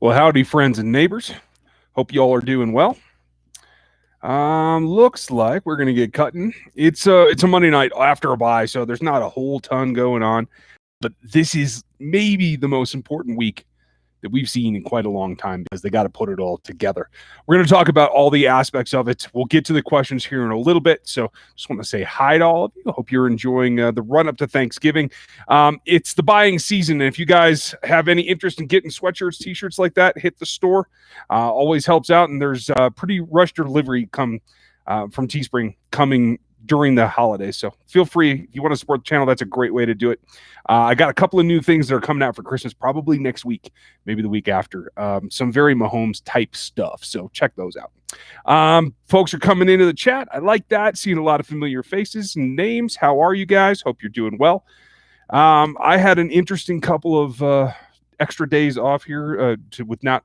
Well, howdy, friends and neighbors. Hope you all are doing well. Looks like we're gonna get cutting. It's a Monday night after a bye, so there's not a whole ton going on. But this is maybe the most important week that we've seen in quite a long time because they got to put it all together. We're going to talk about all the aspects of it. We'll get to the questions here in a little bit. So just want to say hi to all of you. Hope you're enjoying the run up to Thanksgiving. It's the buying season. And if you guys have any interest in getting sweatshirts, t-shirts like that, hit the store. Always helps out. And there's pretty rush delivery from Teespring coming during the holidays. So feel free. If you want to support the channel, that's a great way to do it. I got a couple of new things that are coming out for Christmas, probably next week, maybe the week after. Some very Mahomes type stuff. So check those out. Folks are coming into the chat. I like that. Seeing a lot of familiar faces and names. How are you guys? Hope you're doing well. I had an interesting couple of extra days off here with not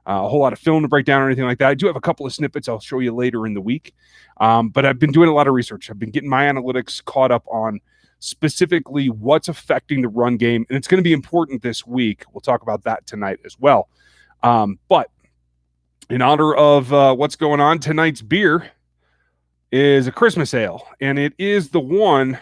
a whole lot of film to break down or anything like that. I do have a couple of snippets I'll show you later in the week. But I've been doing a lot of research. I've been getting my analytics caught up on specifically what's affecting the run game. And it's going to be important this week. We'll talk about that tonight as well. But in honor of what's going on, tonight's beer is a Christmas ale. And it is the one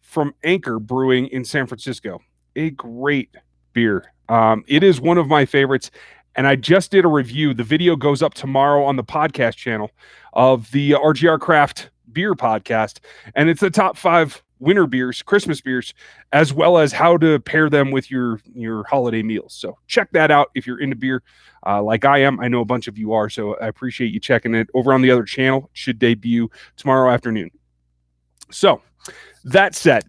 from Anchor Brewing in San Francisco. A great beer. It is one of my favorites. And I just did a review. The video goes up tomorrow on the podcast channel of the RGR Craft Beer Podcast. And it's the top 5 winter beers, Christmas beers, as well as how to pair them with your holiday meals. So check that out if you're into beer like I am. I know a bunch of you are, so I appreciate you checking it. Over on the other channel, it should debut tomorrow afternoon. So that said,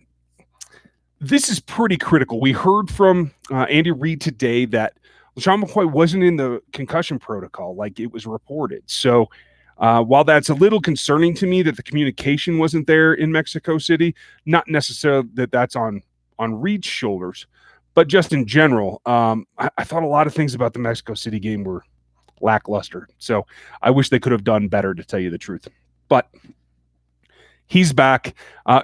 this is pretty critical. We heard from Andy Reid today that LeSean McCoy wasn't in the concussion protocol like it was reported. So while that's a little concerning to me that the communication wasn't there in Mexico City, not necessarily that that's on Reid's shoulders, but just in general, I thought a lot of things about the Mexico City game were lackluster. So I wish they could have done better, to tell you the truth. But he's back.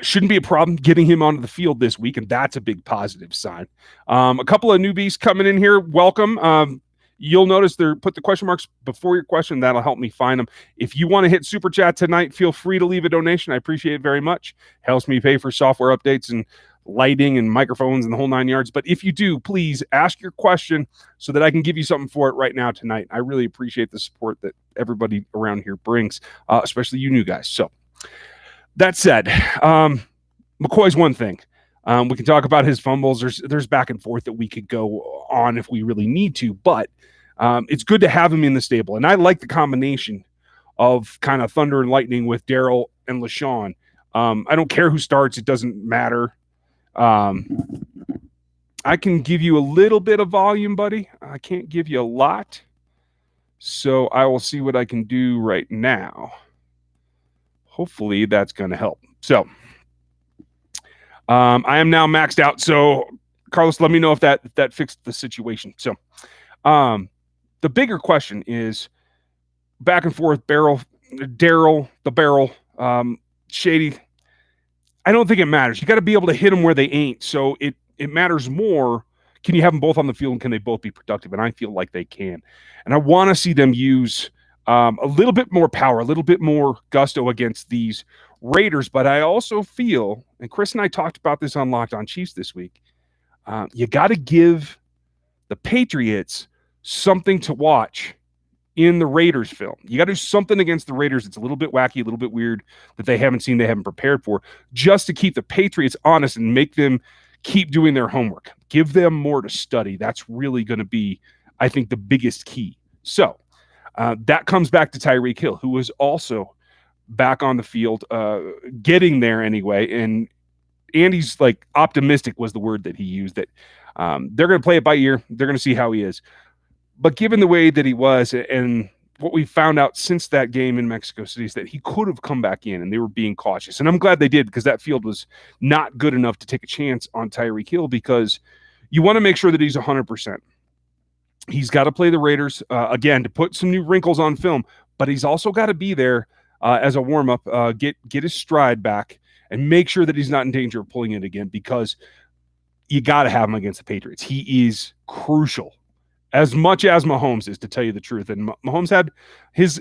Shouldn't be a problem getting him onto the field this week, and that's a big positive sign. A couple of newbies coming in here. Welcome. You'll notice put the question marks before your question. That'll help me find them. If you want to hit Super Chat tonight, feel free to leave a donation. I appreciate it very much. Helps me pay for software updates and lighting and microphones and the whole 9 yards. But if you do, please ask your question so that I can give you something for it right now tonight. I really appreciate the support that everybody around here brings, especially you new guys. So that said, McCoy's one thing. We can talk about his fumbles. There's back and forth that we could go on if we really need to, but it's good to have him in the stable. And I like the combination of kind of thunder and lightning with Daryl and LeSean. I don't care who starts. It doesn't matter. I can give you a little bit of volume, buddy. I can't give you a lot. So I will see what I can do right now. Hopefully that's going to help. So I am now maxed out. So Carlos, let me know if that fixed the situation. So the bigger question is back and forth, Daryl, the barrel, Shady. I don't think it matters. You got to be able to hit them where they ain't. So it matters more. Can you have them both on the field and can they both be productive? And I feel like they can. And I want to see them use a little bit more power, a little bit more gusto against these Raiders. But I also feel, and Chris and I talked about this on Locked On Chiefs this week, you got to give the Patriots something to watch in the Raiders film. You got to do something against the Raiders that's a little bit wacky, a little bit weird, that they haven't seen, they haven't prepared for, just to keep the Patriots honest and make them keep doing their homework. Give them more to study. That's really going to be, I think, the biggest key. So that comes back to Tyreek Hill, who was also back on the field, getting there anyway. And Andy's like optimistic was the word that he used, that they're going to play it by ear. They're going to see how he is. But given the way that he was and what we found out since that game in Mexico City is that he could have come back in and they were being cautious. And I'm glad they did, because that field was not good enough to take a chance on Tyreek Hill, because you want to make sure that he's 100%. He's got to play the Raiders, again, to put some new wrinkles on film, but he's also got to be there as a warm-up, get his stride back, and make sure that he's not in danger of pulling it again, because you got to have him against the Patriots. He is crucial as much as Mahomes is, to tell you the truth. And Mahomes had his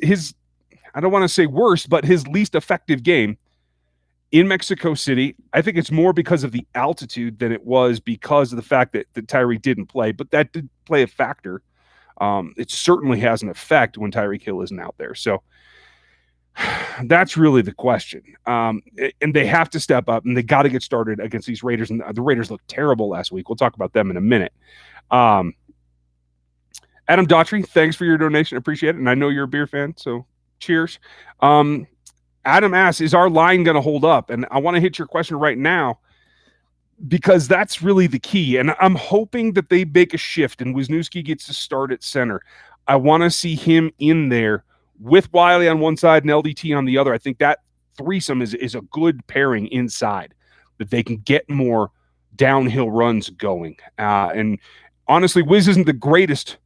I don't want to say worst, but his least effective game in Mexico City. I think it's more because of the altitude than it was because of the fact that Tyreek didn't play, but that did play a factor. It certainly has an effect when Tyreek Hill isn't out there. So that's really the question. And they have to step up, and they got to get started against these Raiders. And the Raiders looked terrible last week. We'll talk about them in a minute. Adam Daughtry, thanks for your donation. Appreciate it. And I know you're a beer fan, so cheers. Adam asks, is our line going to hold up? And I want to hit your question right now because that's really the key. And I'm hoping that they make a shift and Wisniewski gets to start at center. I want to see him in there with Wiley on one side and LDT on the other. I think that threesome is a good pairing inside, that they can get more downhill runs going. And honestly, Wiz isn't the greatest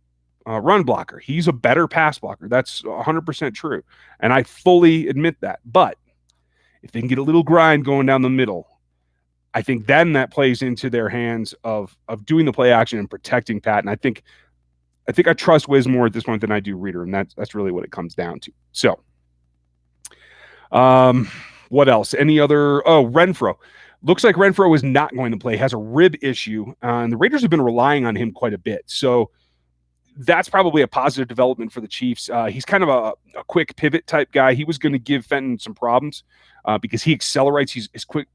run blocker. He's a better pass blocker. That's 100% true. And I fully admit that. But if they can get a little grind going down the middle, I think then that plays into their hands of doing the play action and protecting Pat. And I think I trust Wiz more at this point than I do Reader, and that's really what it comes down to. So, what else? Any other? Oh, Renfro. Looks like Renfro is not going to play. Has a rib issue, and the Raiders have been relying on him quite a bit. So that's probably a positive development for the Chiefs. He's kind of a quick pivot type guy. He was going to give Fenton some problems because he accelerates. His quick.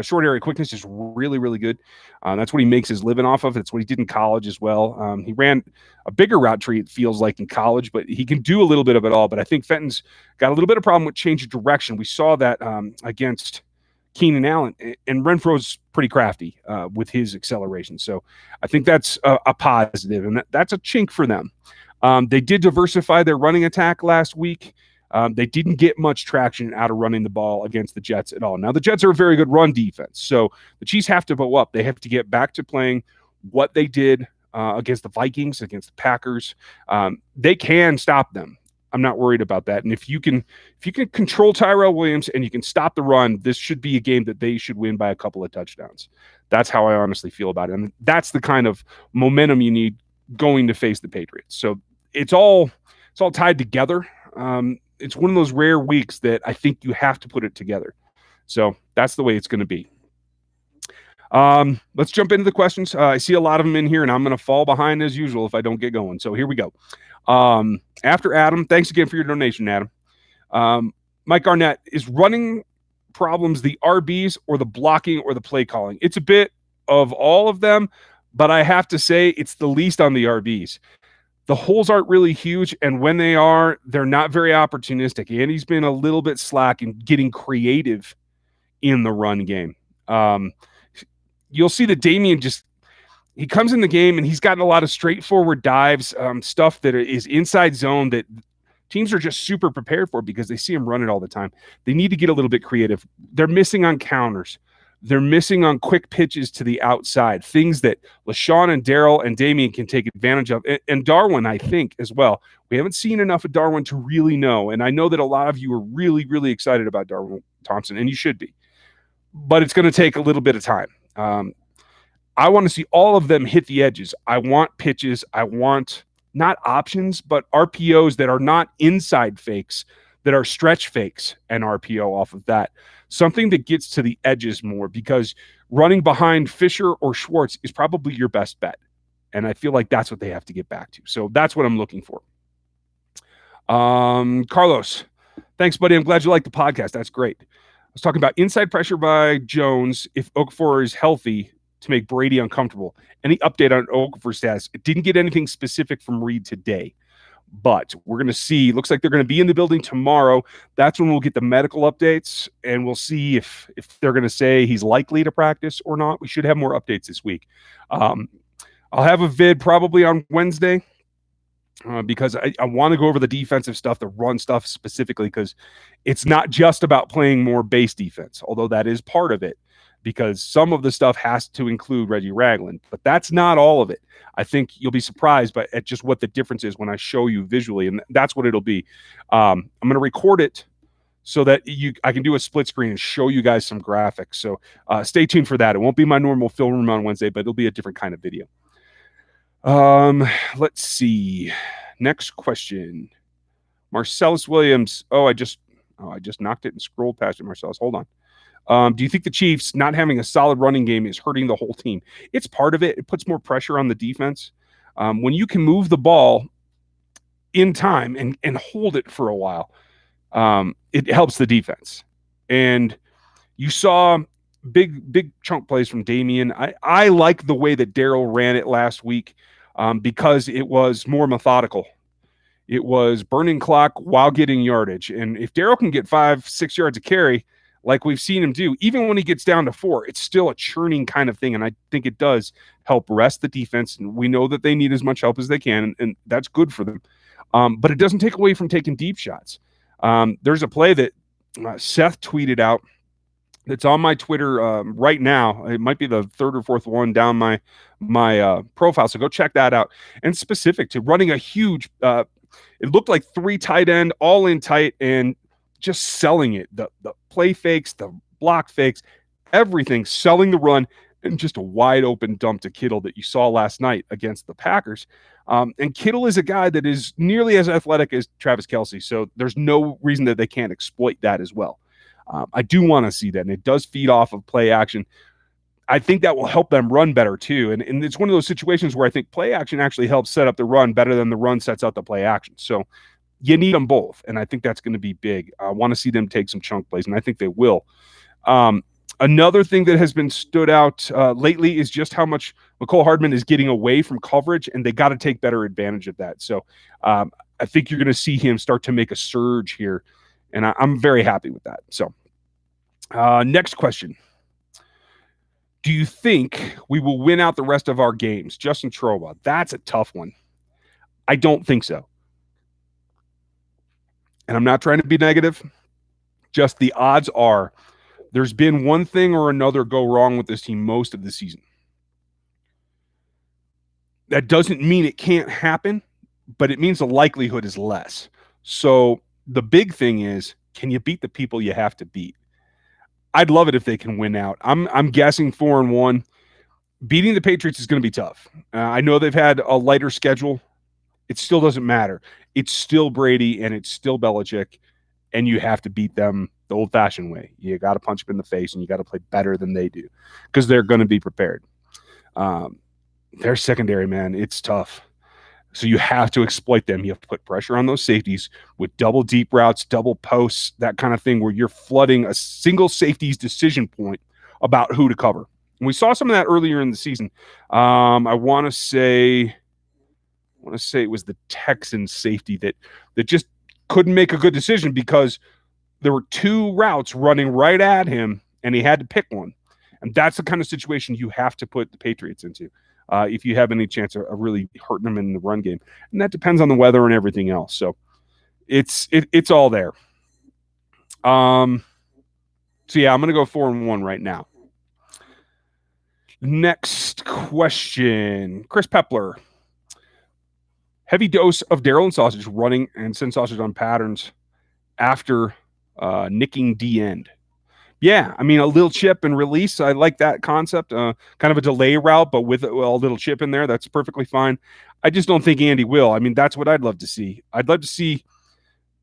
Short area quickness is really, really good. That's what he makes his living off of. That's what he did in college as well. He ran a bigger route tree, it feels like, in college, but he can do a little bit of it all. But I think Fenton's got a little bit of problem with change of direction. We saw that against Keenan Allen, and Renfro's pretty crafty with his acceleration. So I think that's a positive, and that's a chink for them. They did diversify their running attack last week. They didn't get much traction out of running the ball against the Jets at all. Now, the Jets are a very good run defense, so the Chiefs have to bow up. They have to get back to playing what they did against the Vikings, against the Packers. They can stop them. I'm not worried about that. And if you can control Tyrell Williams and you can stop the run, this should be a game that they should win by a couple of touchdowns. That's how I honestly feel about it. And that's the kind of momentum you need going to face the Patriots. So it's all tied together. It's one of those rare weeks that I think you have to put it together. So that's the way it's going to be. Let's jump into the questions. I see a lot of them in here, and I'm going to fall behind as usual if I don't get going. So here we go. After Adam, thanks again for your donation, Adam. Mike Garnett, is running problems the RBs or the blocking or the play calling? It's a bit of all of them, but I have to say it's the least on the RBs. The holes aren't really huge, and when they are, they're not very opportunistic. And he's been a little bit slack in getting creative in the run game. You'll see that Damian he comes in the game, and he's gotten a lot of straightforward dives, stuff that is inside zone that teams are just super prepared for because they see him run it all the time. They need to get a little bit creative. They're missing on counters. They're missing on quick pitches to the outside, things that LaShawn and Darrell and Damian can take advantage of. And Darwin, I think, as well. We haven't seen enough of Darwin to really know. And I know that a lot of you are really, really excited about Darwin Thompson, and you should be. But it's going to take a little bit of time. I want to see all of them hit the edges. I want pitches. I want not options, but RPOs that are not inside fakes, that are stretch fakes and RPO off of that. Something that gets to the edges more, because running behind Fisher or Schwartz is probably your best bet. And I feel like that's what they have to get back to. So that's what I'm looking for. Carlos, thanks, buddy. I'm glad you like the podcast. That's great. I was talking about inside pressure by Jones if Okafor is healthy to make Brady uncomfortable. Any update on Okafor's status? It didn't get anything specific from Reed today. But we're going to see. Looks like they're going to be in the building tomorrow. That's when we'll get the medical updates, and we'll see if they're going to say he's likely to practice or not. We should have more updates this week. I'll have a vid probably on Wednesday because I want to go over the defensive stuff, the run stuff specifically, because it's not just about playing more base defense, although that is part of it, because some of the stuff has to include Reggie Ragland, but that's not all of it. I think you'll be surprised at just what the difference is when I show you visually, and that's what it'll be. I'm going to record it so that I can do a split screen and show you guys some graphics. So stay tuned for that. It won't be my normal film room on Wednesday, but it'll be a different kind of video. Let's see. Next question. Marcellus Williams. I just knocked it and scrolled past it, Marcellus. Hold on. Do you think the Chiefs not having a solid running game is hurting the whole team? It's part of it. It puts more pressure on the defense. When you can move the ball in time and hold it for a while, it helps the defense. And you saw big chunk plays from Damian. I like the way that Darryl ran it last week because it was more methodical. It was burning clock while getting yardage. And if Darryl can get 5-6 yards of carry, like we've seen him do, even when he gets down to 4, it's still a churning kind of thing. And I think it does help rest the defense. And we know that they need as much help as they can, and that's good for them. But it doesn't take away from taking deep shots. There's a play that Seth tweeted out that's on my Twitter right now. It might be the third or fourth one down my profile. So go check that out. And specific to running a huge it looked like 3 tight end, all in tight, and just selling it. The play fakes, the block fakes, everything, selling the run, and just a wide open dump to Kittle that you saw last night against the Packers. And Kittle is a guy that is nearly as athletic as Travis Kelce, so there's no reason that they can't exploit that as well. I do want to see that, and it does feed off of play action. I think that will help them run better too. And it's one of those situations where I think play action actually helps set up the run better than the run sets out the play action. So you need them both. And I think that's going to be big. I want to see them take some chunk plays, and I think they will. Another thing that has been stood out lately is just how much Mecole Hardman is getting away from coverage, and they got to take better advantage of that. So I think you're going to see him start to make a surge here, and I'm very happy with that. So next question. Do you think we will win out the rest of our games? Justin Troba, that's a tough one. I don't think so. And I'm not trying to be negative. Just the odds are there's been one thing or another go wrong with this team most of the season. That doesn't mean it can't happen, but it means the likelihood is less. So the big thing is, can you beat the people you have to beat? I'd love it if they can win out. I'm guessing 4-1. Beating the Patriots is going to be tough. I know they've had a lighter schedule. It still doesn't matter. It's still Brady and it's still Belichick, and you have to beat them the old-fashioned way. You got to punch them in the face, and you got to play better than they do because they're going to be prepared. Their secondary, man, it's tough. So you have to exploit them. You have to put pressure on those safeties with double deep routes, double posts, that kind of thing where you're flooding a single safety's decision point about who to cover. And we saw some of that earlier in the season. I want to say it was the Texans safety that just couldn't make a good decision because there were 2 routes running right at him, and he had to pick one. And that's the kind of situation you have to put the Patriots into. If you have any chance of really hurting them in the run game. And that depends on the weather and everything else. So it's all there. So yeah, I'm going to go 4-1 right now. Next question. Chris Pepler. Heavy dose of Darryl and Sausage running and send Sausage on patterns after nicking D end. Yeah, I mean, a little chip and release. I like that concept. Kind of a delay route, but with a little chip in there. That's perfectly fine. I just don't think Andy will. I mean, that's what I'd love to see. I'd love to see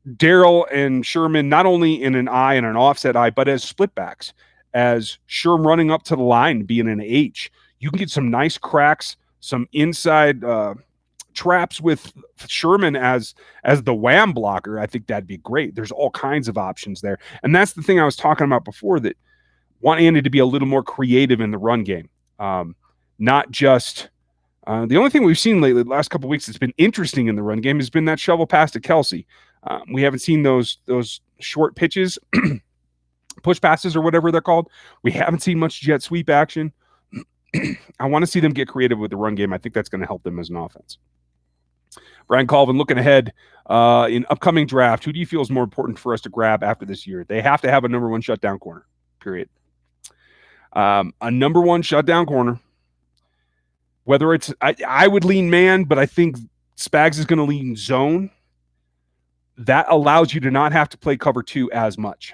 Darryl and Sherman not only in an I and an offset I, but as split backs, as Sherm running up to the line, being an H. You can get some nice cracks, some inside traps with Sherman as the wham blocker. I think that'd be great. There's all kinds of options there. And that's the thing I was talking about before, that want Andy to be a little more creative in the run game. Not just the only thing we've seen lately, the last couple of weeks that's been interesting in the run game has been that shovel pass to Kelce. We haven't seen those short pitches, push passes or whatever they're called. We haven't seen much jet sweep action. I want to see them get creative with the run game. I think that's going to help them as an offense. Brian Colvin, looking ahead in upcoming draft, who do you feel is more important for us to grab after this year? They have to have a number 1 shutdown corner, period. A number 1 shutdown corner. Whether it's, I would lean man, but I think Spags is going to lean zone. That allows you to not have to play cover 2 as much.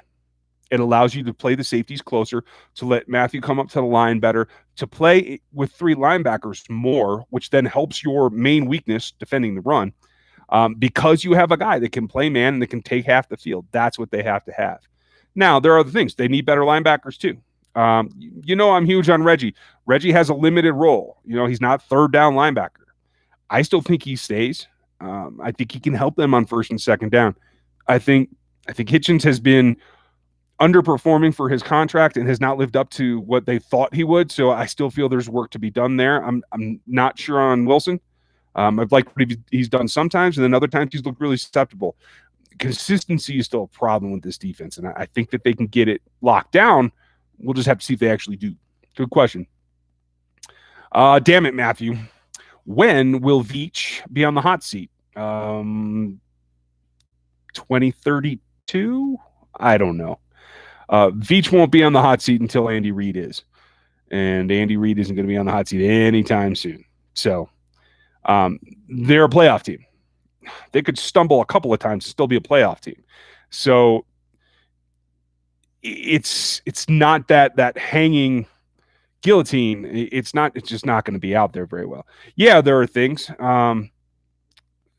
It allows you to play the safeties closer, to let Matthew come up to the line better, to play with 3 linebackers more, which then helps your main weakness, defending the run, because you have a guy that can play man and that can take half the field. That's what they have to have. Now, there are other things. They need better linebackers too. I'm huge on Reggie. Reggie has a limited role. He's not third down linebacker. I still think he stays. I think he can help them on first and second down. I think Hitchens has been underperforming for his contract and has not lived up to what they thought he would. So I still feel there's work to be done there. I'm not sure on Wilson. I've liked what he's done sometimes, and then other times he's looked really susceptible. Consistency is still a problem with this defense, and I think that they can get it locked down. We'll just have to see if they actually do. Good question. Damn it, Matthew. When will Veatch be on the hot seat? 2032? I don't know. Veatch won't be on the hot seat until Andy Reid is. And Andy Reid isn't going to be on the hot seat anytime soon. So they're a playoff team. They could stumble a couple of times and still be a playoff team. So it's not that hanging guillotine. It's just not going to be out there very well. Yeah, there are things. It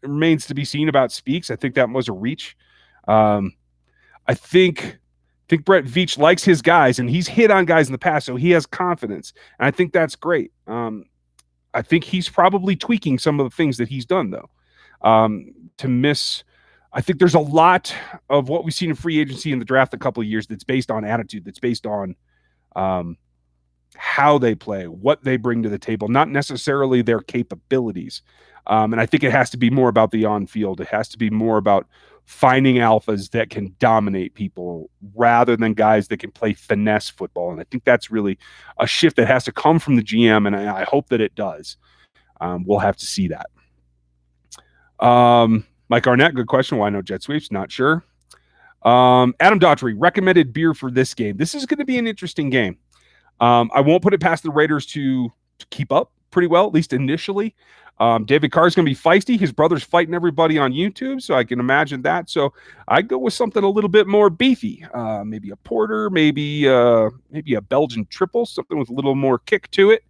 remains to be seen about Speaks. I think that was a reach. I think Brett Veach likes his guys, and he's hit on guys in the past, so he has confidence. And I think that's great. I think he's probably tweaking some of the things that he's done, though. I think there's a lot of what we've seen in free agency in the draft a couple of years that's based on attitude, that's based on how they play, what they bring to the table, not necessarily their capabilities. And I think it has to be more about the on-field. It has to be more about finding alphas that can dominate people rather than guys that can play finesse football. And I think that's really a shift that has to come from the GM, and I hope that it does. We'll have to see that. Mike Arnett, good question. Why no jet sweeps? Not sure. Adam Daughtry, recommended beer for this game. This is going to be an interesting game. I won't put it past the Raiders to keep up pretty well, at least initially. David Carr is going to be feisty. His brother's fighting everybody on YouTube, so I can imagine that. So I'd go with something a little bit more beefy. Maybe a porter, maybe a Belgian triple, something with a little more kick to it.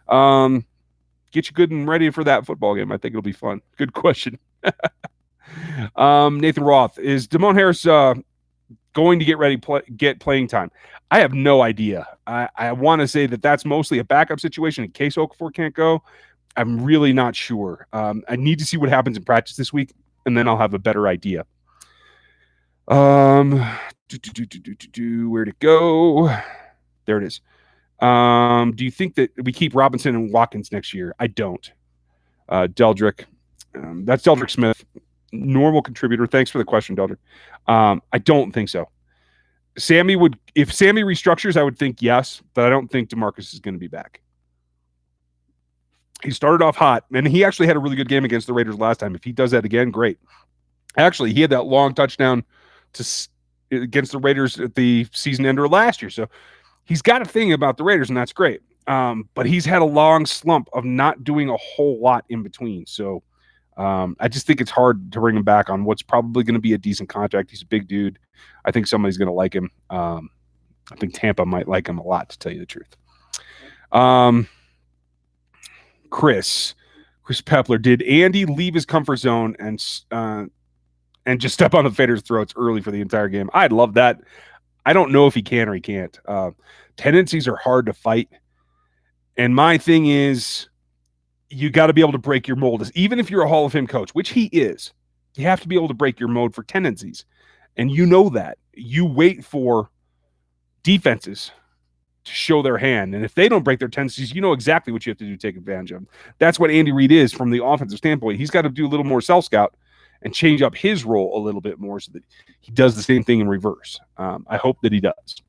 Get you good and ready for that football game. I think it'll be fun. Good question. Nathan Roth, is Damone Harris going to get ready, get playing time? I have no idea. I want to say that that's mostly a backup situation in case Okafor can't go. I'm really not sure. I need to see what happens in practice this week, and then I'll have a better idea. Where'd it go? There it is. Do you think that we keep Robinson and Watkins next year? I don't. Deldrick. That's Deldrick Smith, normal contributor. Thanks for the question, Deldrick. I don't think so. If Sammy restructures, I would think yes, but I don't think DeMarcus is going to be back. He started off hot, and he actually had a really good game against the Raiders last time. If he does that again, great. Actually, he had that long touchdown against the Raiders at the season ender last year. So he's got a thing about the Raiders, and that's great. But he's had a long slump of not doing a whole lot in between. So I just think it's hard to bring him back on what's probably going to be a decent contract. He's a big dude. I think somebody's going to like him. I think Tampa might like him a lot, to tell you the truth. Chris Pepler, did Andy leave his comfort zone and just step on the Faders' throats early for the entire game? I'd love that. I don't know if he can or he can't. Tendencies are hard to fight. And my thing is, you got to be able to break your mold. Even if you're a Hall of Fame coach, which he is, you have to be able to break your mold for tendencies. And you know that. You wait for defenses to show their hand. And if they don't break their tendencies, you know exactly what you have to do to take advantage of them. That's what Andy Reid is from the offensive standpoint. He's got to do a little more self-scout and change up his role a little bit more so that he does the same thing in reverse. I hope that he does.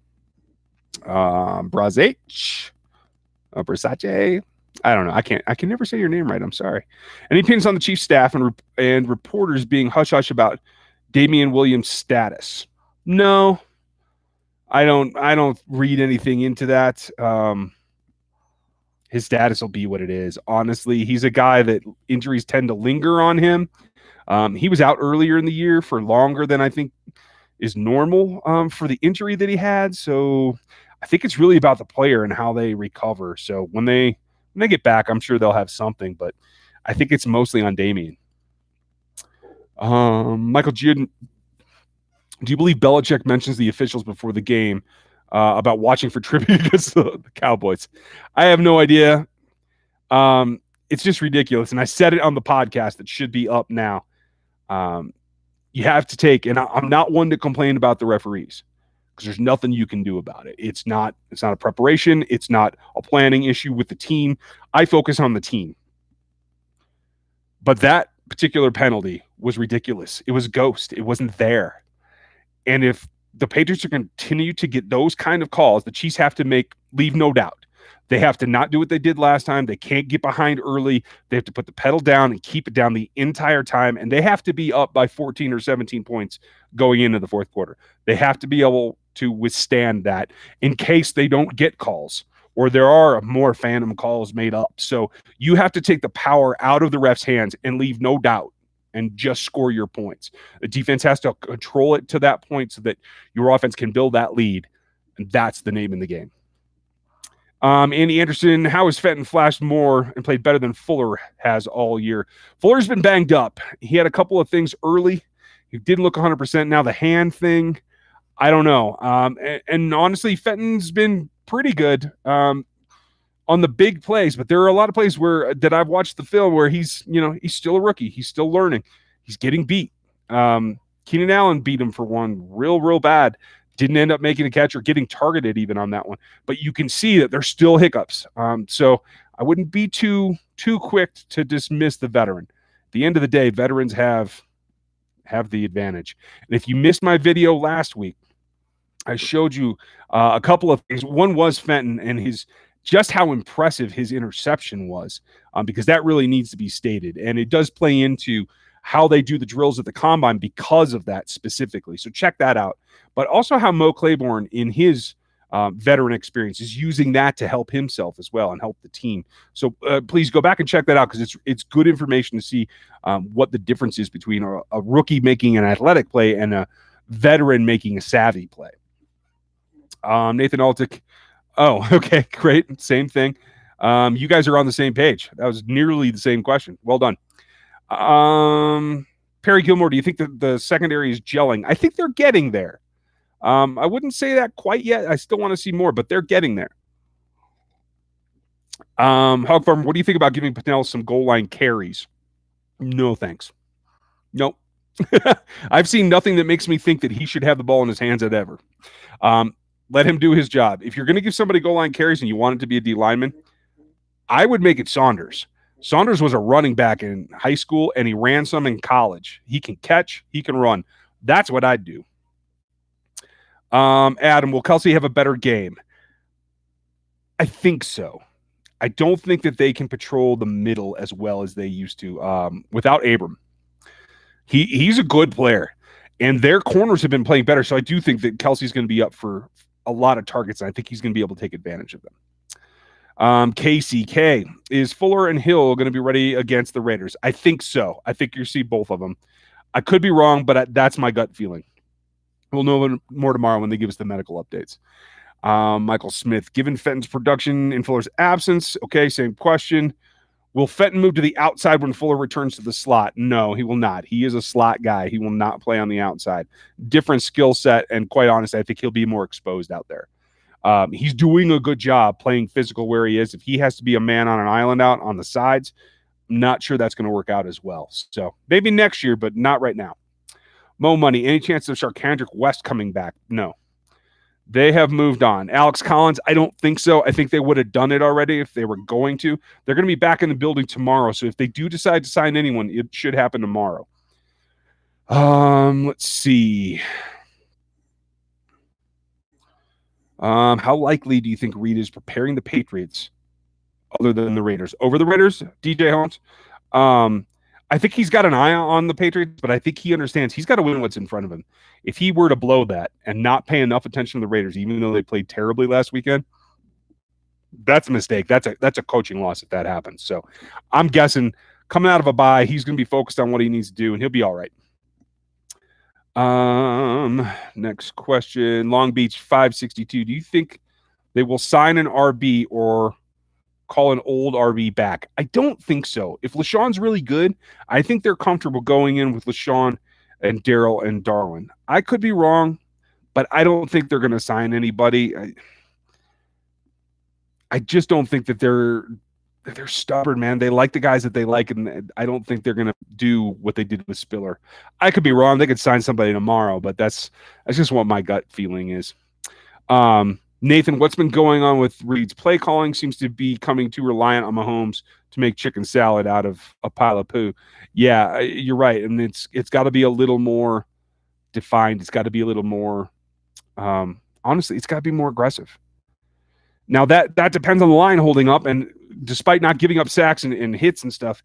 Brasace. I don't know. I can never say your name right. I'm sorry. Any opinions on the Chiefs staff and reporters being hush-hush about Damian Williams' status? No. I don't read anything into that. His status will be what it is. Honestly, he's a guy that injuries tend to linger on him. He was out earlier in the year for longer than I think is normal for the injury that he had. So I think it's really about the player and how they recover. So when they get back, I'm sure they'll have something, but I think it's mostly on Damian. Michael Giordano, do you believe Belichick mentions the officials before the game about watching for tribute against the Cowboys? I have no idea. It's just ridiculous. And I said it on the podcast that should be up now. You have to take, and I'm not one to complain about the referees because there's nothing you can do about it. It's not a preparation. It's not a planning issue with the team. I focus on the team. But that particular penalty was ridiculous. It was ghost. It wasn't there. And if the Patriots are going to continue to get those kind of calls, the Chiefs have to leave no doubt. They have to not do what they did last time. They can't get behind early. They have to put the pedal down and keep it down the entire time. And they have to be up by 14 or 17 points going into the fourth quarter. They have to be able to withstand that in case they don't get calls or there are more phantom calls made up. So you have to take the power out of the ref's hands and leave no doubt and just score your points. The defense has to control it to that point so that your offense can build that lead. And that's the name in the game. Andy Anderson, how has Fenton flashed more and played better than Fuller has all year? Fuller's been banged up. He had a couple of things early. He didn't look 100%. Now the hand thing, I don't know. And honestly, Fenton's been pretty good on the big plays, but there are a lot of plays that I've watched the film where he's still a rookie. He's still learning. He's getting beat. Keenan Allen beat him for one real bad. Didn't end up making a catch or getting targeted even on that one. But you can see that there's still hiccups. So I wouldn't be too quick to dismiss the veteran. At the end of the day, veterans have the advantage. And if you missed my video last week, I showed you a couple of things. One was Fenton and just how impressive his interception was, because that really needs to be stated. And it does play into how they do the drills at the combine because of that specifically. So check that out. But also how Mo Claiborne in his veteran experience is using that to help himself as well and help the team. So please go back and check that out because it's good information to see what the difference is between a rookie making an athletic play and a veteran making a savvy play. Nathan Altick. Oh, okay, great. Same thing. You guys are on the same page. That was nearly the same question. Well done. Perry Gilmore, do you think that the secondary is gelling? I think they're getting there. I wouldn't say that quite yet. I still want to see more, but they're getting there. Hog Farm, what do you think about giving Pennell some goal line carries? No, thanks. Nope. I've seen nothing that makes me think that he should have the ball in his hands at ever. Let him do his job. If you're going to give somebody goal line carries and you want it to be a D lineman, I would make it Saunders. Saunders was a running back in high school, and he ran some in college. He can catch. He can run. That's what I'd do. Adam, will Kelsey have a better game? I think so. I don't think that they can patrol the middle as well as they used to without Abram. He's a good player, and their corners have been playing better, so I do think that Kelsey's going to be up for a lot of targets, and I think he's going to be able to take advantage of them. KCK, is Fuller and Hill going to be ready against the Raiders? I think so. I think you see both of them. I could be wrong, but that's my gut feeling. We'll know more tomorrow when they give us the medical updates. Michael Smith, given Fenton's production in Fuller's absence, okay, same question. Will Fenton move to the outside when Fuller returns to the slot? No, he will not. He is a slot guy. He will not play on the outside. Different skill set, and quite honestly, I think he'll be more exposed out there. He's doing a good job playing physical where he is. If he has to be a man on an island out on the sides, I'm not sure that's going to work out as well. So maybe next year, but not right now. Mo Money, any chance of Sharkhandrick West coming back? No. They have moved on. Alex Collins, I don't think so. I think they would have done it already if they were going to. They're going to be back in the building tomorrow, so if they do decide to sign anyone, it should happen tomorrow. Let's see. How likely do you think Reed is preparing the Patriots other than the Raiders? Over the Raiders, DJ Holmes? I think he's got an eye on the Patriots, but I think he understands he's got to win what's in front of him. If he were to blow that and not pay enough attention to the Raiders, even though they played terribly last weekend, that's a mistake. That's a coaching loss if that happens. So I'm guessing coming out of a bye, he's going to be focused on what he needs to do, and he'll be all right. Next question. Long Beach 562. Do you think they will sign an RB or call an old RB back? I don't think so. If LaShawn's really good, I think they're comfortable going in with LaShawn and Daryl and Darwin. I could be wrong, but I don't think they're going to sign anybody. I just don't think that they're stubborn, man. They like the guys that they like, and I don't think they're going to do what they did with Spiller. I could be wrong. They could sign somebody tomorrow, but that's just what my gut feeling is. Nathan, what's been going on with Reed's play calling? Seems to be coming too reliant on Mahomes to make chicken salad out of a pile of poo. Yeah, you're right, and it's got to be a little more defined. It's got to be a little more. Honestly, it's got to be more aggressive. Now that depends on the line holding up, and despite not giving up sacks and hits and stuff,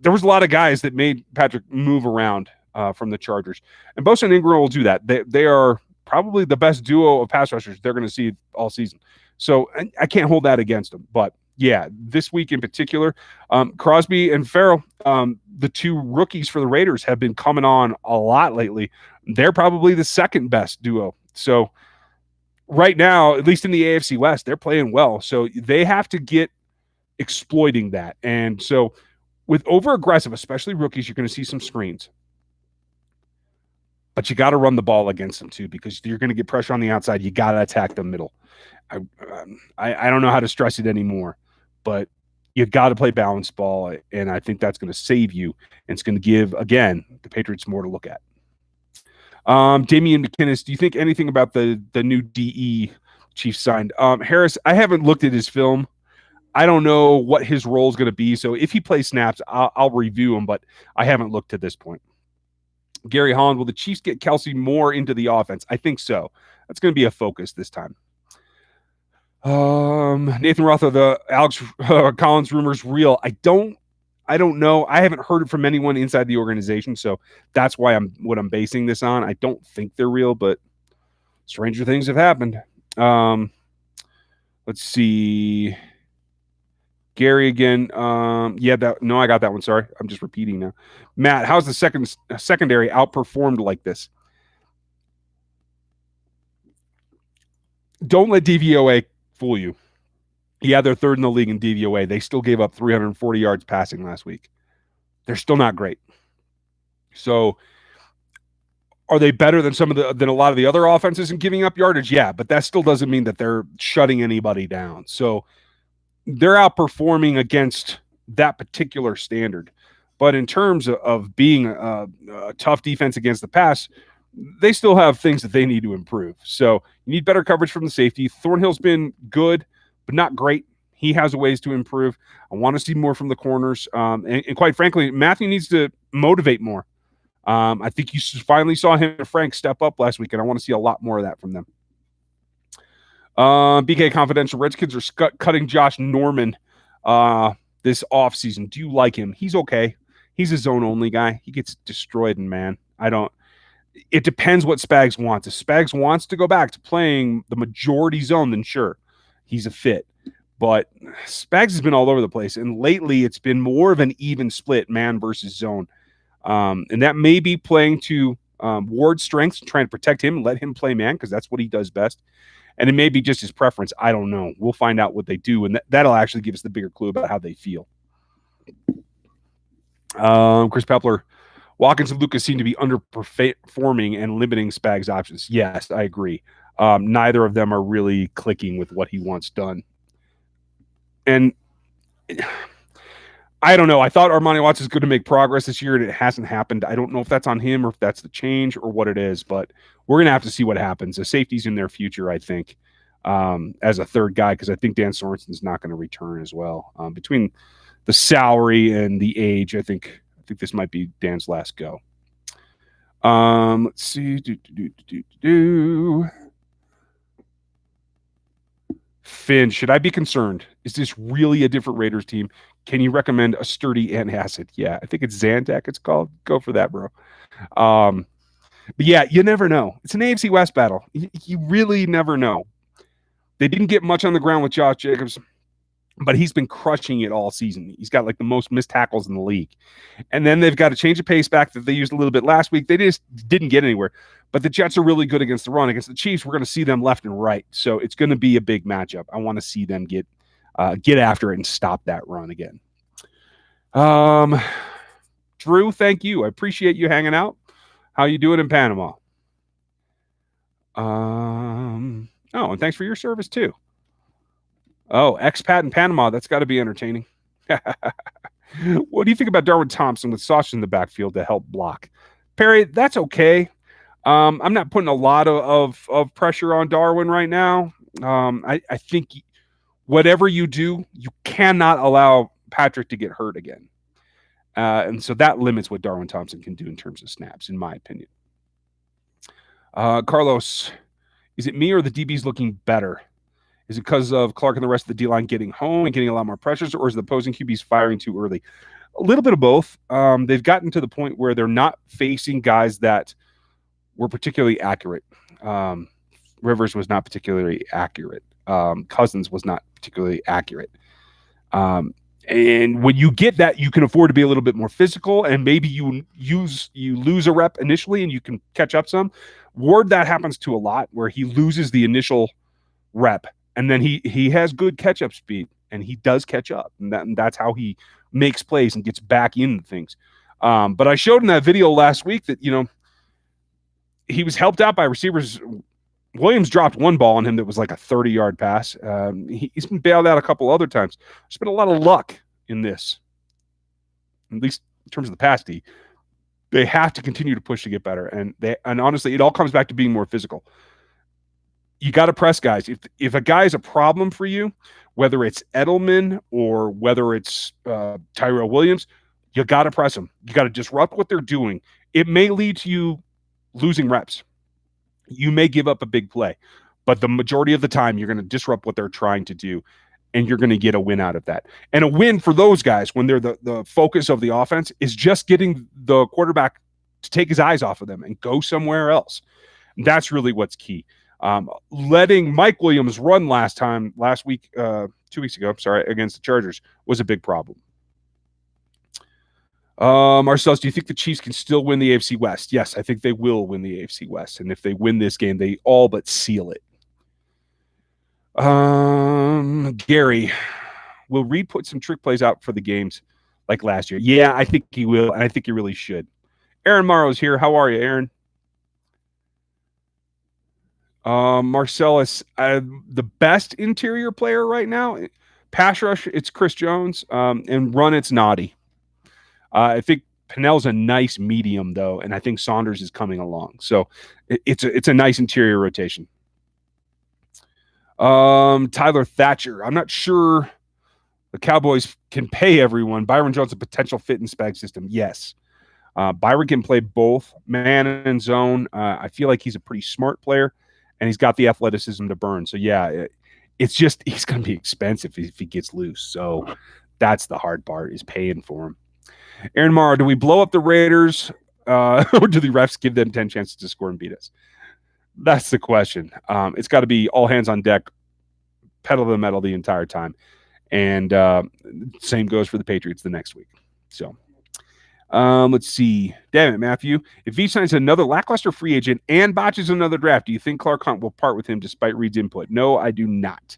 there was a lot of guys that made Patrick move around from the Chargers. And Bosa and Ingram will do that. They are probably the best duo of pass rushers they're going to see all season. So I can't hold that against them. But yeah, this week in particular, Crosby and Farrell, the two rookies for the Raiders, have been coming on a lot lately. They're probably the second best duo. So right now, at least in the AFC West, they're playing well. So they have to get exploiting that. And so with over-aggressive, especially rookies, you're going to see some screens. But you got to run the ball against them too, because you're going to get pressure on the outside. You got to attack the middle. I don't know how to stress it anymore, but you got to play balanced ball, and I think that's going to save you, and it's going to give, again, the Patriots more to look at. Damian McKinnis, do you think anything about the new DE Chiefs signed? Harris, I haven't looked at his film. I don't know what his role is going to be, so if he plays snaps, I'll review him, but I haven't looked to this point. Gary Holland, will the Chiefs get Kelsey more into the offense? I think so. That's going to be a focus this time. Nathan Roth, are the Alex Collins rumors real? I don't know. I haven't heard it from anyone inside the organization, so that's why I'm basing this on. I don't think they're real, but stranger things have happened. Let's see. Gary again. I got that one. Sorry, I'm just repeating now. Matt, how's the secondary outperformed like this? Don't let DVOA fool you. Yeah, they're third in the league in DVOA. They still gave up 340 yards passing last week. They're still not great. So, are they better than than a lot of the other offenses in giving up yardage? Yeah, but that still doesn't mean that they're shutting anybody down. So, they're outperforming against that particular standard. But in terms of being a tough defense against the pass, they still have things that they need to improve. So you need better coverage from the safety. Thornhill's been good, but not great. He has ways to improve. I want to see more from the corners. And quite frankly, Matthew needs to motivate more. I think you finally saw him and Frank step up last week, and I want to see a lot more of that from them. BK Confidential, Redskins are cutting Josh Norman this offseason. Do you like him? He's okay. He's a zone-only guy. He gets destroyed, and man, it depends what Spags wants. If Spags wants to go back to playing the majority zone, then sure, he's a fit. But Spags has been all over the place, and lately it's been more of an even split, man versus zone. And that may be playing to Ward's strengths, trying to protect him and let him play man, because that's what he does best. And it may be just his preference. I don't know. We'll find out what they do, and that'll actually give us the bigger clue about how they feel. Chris Pepler, Watkins and Lucas seem to be underperforming and limiting Spags' options. Yes, I agree. Neither of them are really clicking with what he wants done. And I don't know. I thought Armani Watts is going to make progress this year, and it hasn't happened. I don't know if that's on him or if that's the change or what it is, but we're going to have to see what happens. The safety's in their future, I think, as a third guy, because I think Dan Sorensen's not going to return as well. Between the salary and the age, I think this might be Dan's last go. Let's see. Finn, should I be concerned? Is this really a different Raiders team? Can you recommend a sturdy antacid? Yeah, I think it's Zantac it's called. Go for that, bro. But yeah, you never know. It's an AFC West battle. You really never know. They didn't get much on the ground with Josh Jacobs. but he's been crushing it all season. He's got like the most missed tackles in the league. And then they've got a change of pace back that they used a little bit last week. They just didn't get anywhere. But the Jets are really good against the run. Against the Chiefs, we're going to see them left and right. So it's going to be a big matchup. I want to see them get after it and stop that run again. Drew, thank you. I appreciate you hanging out. How you doing in Panama? And thanks for your service too. Oh, expat in Panama. That's got to be entertaining. What do you think about Darwin Thompson with Sauce in the backfield to help block? Perry, that's okay. I'm not putting a lot of pressure on Darwin right now. I think whatever you do, you cannot allow Patrick to get hurt again. And so that limits what Darwin Thompson can do in terms of snaps, in my opinion. Carlos, is it me or the DBs looking better? Is it because of Clark and the rest of the D-line getting home and getting a lot more pressures, or is the opposing QBs firing too early? A little bit of both. They've gotten to the point where they're not facing guys that were particularly accurate. Rivers was not particularly accurate. Cousins was not particularly accurate. And when you get that, you can afford to be a little bit more physical, and maybe you lose a rep initially and you can catch up some. Ward, that happens to a lot, where he loses the initial rep, and then he has good catch-up speed, and he does catch up, and that's how he makes plays and gets back into things. But I showed in that video last week that, he was helped out by receivers. Williams dropped one ball on him that was like a 30-yard pass. He's been bailed out a couple other times. There's been a lot of luck in this, at least in terms of the pass D. They have to continue to push to get better, and honestly, it all comes back to being more physical. You got to press guys. If a guy is a problem for you, whether it's Edelman or whether it's Tyrell Williams, you got to press them. You got to disrupt what they're doing. It may lead to you losing reps. You may give up a big play, but the majority of the time you're going to disrupt what they're trying to do, and you're going to get a win out of that. And a win for those guys, when they're the focus of the offense, is just getting the quarterback to take his eyes off of them and go somewhere else. And that's really what's key. Letting Mike Williams run last week, 2 weeks ago, against the Chargers was a big problem. Marcellus, do you think the Chiefs can still win the AFC West? Yes, I think they will win the AFC West. And if they win this game, they all but seal it. Gary, will Reed put some trick plays out for the games like last year? Yeah, I think he will, and I think he really should. Aaron Morrow's here. How are you, Aaron? Marcellus, the best interior player right now, pass rush, it's Chris Jones, and run, it's Noddy. I think Pinnell's a nice medium, though, and I think Saunders is coming along. So it's a nice interior rotation. Tyler Thatcher, I'm not sure the Cowboys can pay everyone. Byron Jones a potential fit in Spag system. Yes. Byron can play both man and zone. I feel like he's a pretty smart player, and he's got the athleticism to burn. So, yeah, it's just he's going to be expensive if he gets loose. So that's the hard part, is paying for him. Aaron Morrow, do we blow up the Raiders or do the refs give them 10 chances to score and beat us? That's the question. It's got to be all hands on deck, pedal to the metal the entire time. And same goes for the Patriots the next week. So let's see. Damn it, Matthew. If he signs another lackluster free agent and botches another draft, do you think Clark Hunt will part with him despite Reed's input? No, I do not.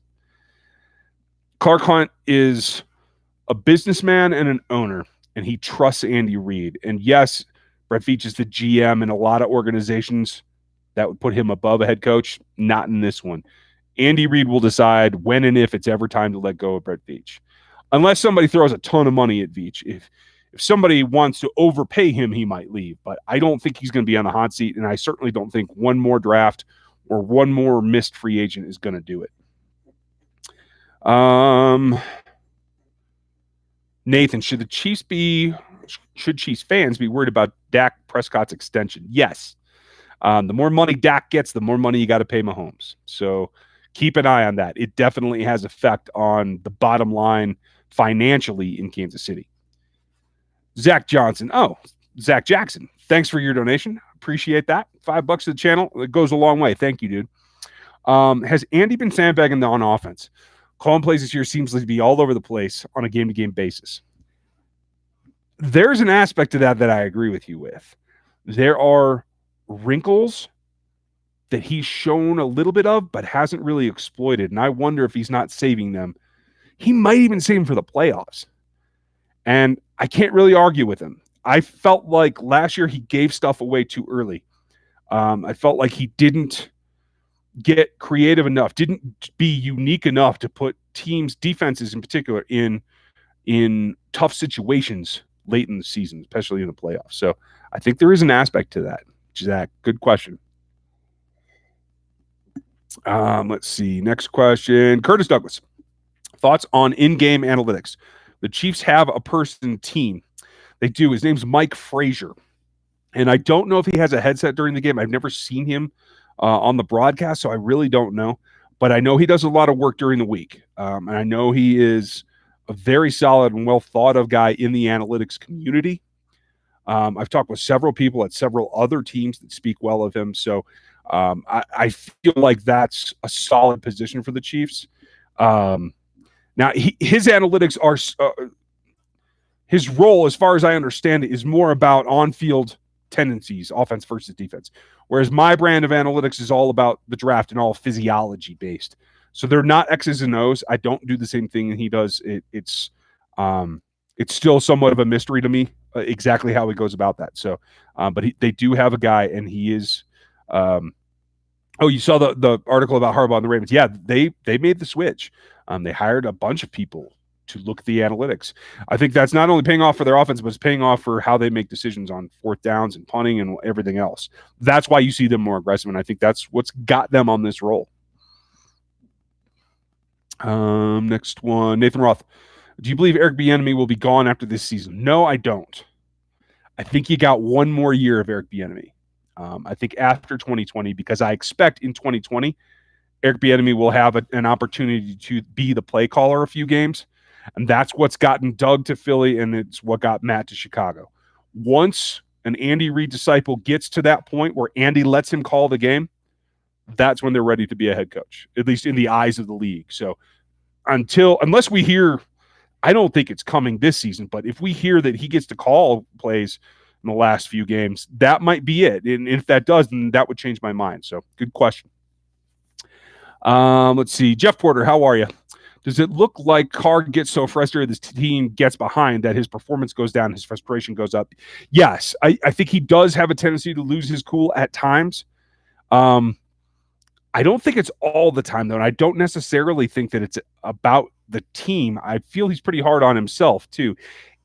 Clark Hunt is a businessman and an owner, and he trusts Andy Reid. And yes, Brett Veatch is the GM in a lot of organizations that would put him above a head coach. Not in this one. Andy Reid will decide when and if it's ever time to let go of Brett Veatch. Unless somebody throws a ton of money at Veatch. If somebody wants to overpay him, he might leave. But I don't think he's going to be on the hot seat, and I certainly don't think one more draft or one more missed free agent is going to do it. Nathan, should Chiefs fans be worried about Dak Prescott's extension? Yes. The more money Dak gets, the more money you got to pay Mahomes. So keep an eye on that. It definitely has effect on the bottom line financially in Kansas City. Zach Jackson. Thanks for your donation. Appreciate that. $5 to the channel. It goes a long way. Thank you, dude. Has Andy been sandbagging on offense? Calling plays this year seems to be all over the place on a game-to-game basis. There's an aspect to that I agree with you with. There are wrinkles that he's shown a little bit of, but hasn't really exploited. And I wonder if he's not saving them. He might even save them for the playoffs. And I can't really argue with him. I felt like last year he gave stuff away too early. I felt like he didn't get creative enough, didn't be unique enough to put teams, defenses in particular, in tough situations late in the season, especially in the playoffs. So I think there is an aspect to that. Zach, good question. Let's see. Next question. Curtis Douglas. Thoughts on in-game analytics? The Chiefs have a person team. They do. His name's Mike Frazier. And I don't know if he has a headset during the game. I've never seen him on the broadcast, so I really don't know. But I know he does a lot of work during the week. And I know he is a very solid and well-thought-of guy in the analytics community. I've talked with several people at several other teams that speak well of him. So I feel like that's a solid position for the Chiefs. Now, his analytics are his role, as far as I understand it, is more about on-field tendencies, offense versus defense. Whereas my brand of analytics is all about the draft and all physiology-based. So they're not X's and O's. I don't do the same thing he does. It's still somewhat of a mystery to me exactly how he goes about that. So, but they do have a guy, and he is. You saw the article about Harbaugh and the Ravens. Yeah, they made the switch. They hired a bunch of people to look at the analytics. I think that's not only paying off for their offense, but it's paying off for how they make decisions on fourth downs and punting and everything else. That's why you see them more aggressive, and I think that's what's got them on this roll. Next one, Nathan Roth. Do you believe Eric Bieniemy will be gone after this season? No, I don't. I think you got one more year of Eric Bieniemy. I think after 2020, because I expect in 2020, Eric Bieniemy will have an opportunity to be the play caller a few games. And that's what's gotten Doug to Philly, and it's what got Matt to Chicago. Once an Andy Reid disciple gets to that point where Andy lets him call the game, that's when they're ready to be a head coach, at least in the eyes of the league. So unless we hear, I don't think it's coming this season, but if we hear that he gets to call plays in the last few games, that might be it. And if that does, then that would change my mind. So good question. Let's see. Jeff Porter, how are you? Does it look like Carr gets so frustrated this team gets behind that his performance goes down, his frustration goes up? Yes, I think he does have a tendency to lose his cool at times. I don't think it's all the time, though, and I don't necessarily think that it's about the team. I feel he's pretty hard on himself, too.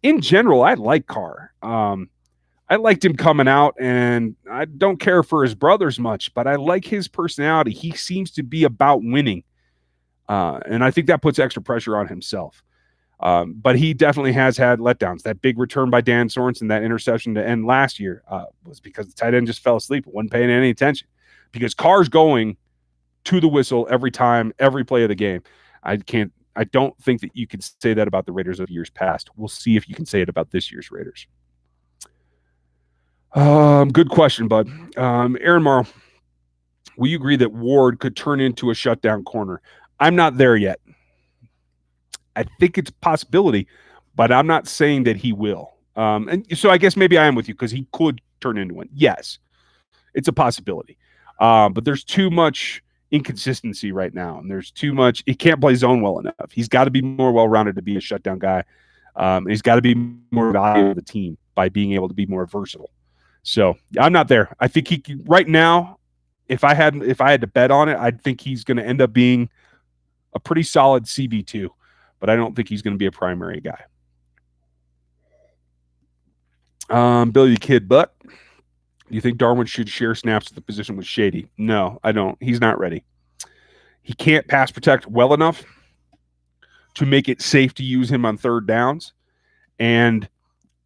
In general, I like Carr. I liked him coming out, and I don't care for his brothers much, but I like his personality. He seems to be about winning. And I think that puts extra pressure on himself. But he definitely has had letdowns. That big return by Dan Sorensen, that interception to end last year, was because the tight end just fell asleep and wasn't paying any attention. Because Carr's going to the whistle every time, every play of the game. I don't think that you can say that about the Raiders of years past. We'll see if you can say it about this year's Raiders. Good question, bud. Aaron Morrow, will you agree that Ward could turn into a shutdown corner? I'm not there yet. I think it's a possibility, but I'm not saying that he will. And so I guess maybe I am with you because he could turn into one. Yes, it's a possibility. But there's too much inconsistency right now, and there's too much. He can't play zone well enough. He's got to be more well-rounded to be a shutdown guy. And he's got to be more valuable to the team by being able to be more versatile. So I'm not there. I think he right now, if I had to bet on it, I think he's going to end up being a pretty solid CB2, but I don't think he's going to be a primary guy. Billy the Kid Buck, do you think Darwin should share snaps at the position with Shady? No, I don't. He's not ready. He can't pass protect well enough to make it safe to use him on third downs, and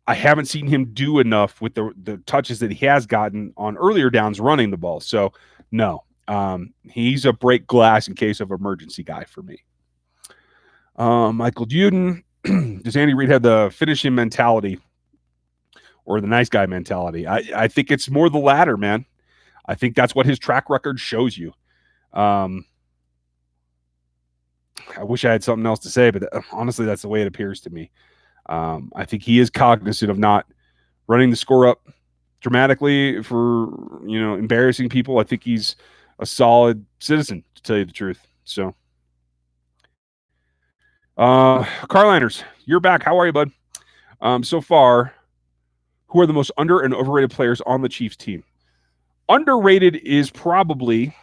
I haven't seen him do enough with the touches that he has gotten on earlier downs running the ball. So, no. He's a break glass in case of emergency guy for me. Michael Duden, does Andy Reid have the finish him mentality or the nice guy mentality? I think it's more the latter, man. I think that's what his track record shows you. I wish I had something else to say, but honestly, that's the way it appears to me. I think he is cognizant of not running the score up dramatically for, embarrassing people. I think he's a solid citizen, to tell you the truth. So, Carliners, you're back. How are you, bud? So far, who are the most under and overrated players on the Chiefs team? Underrated is probably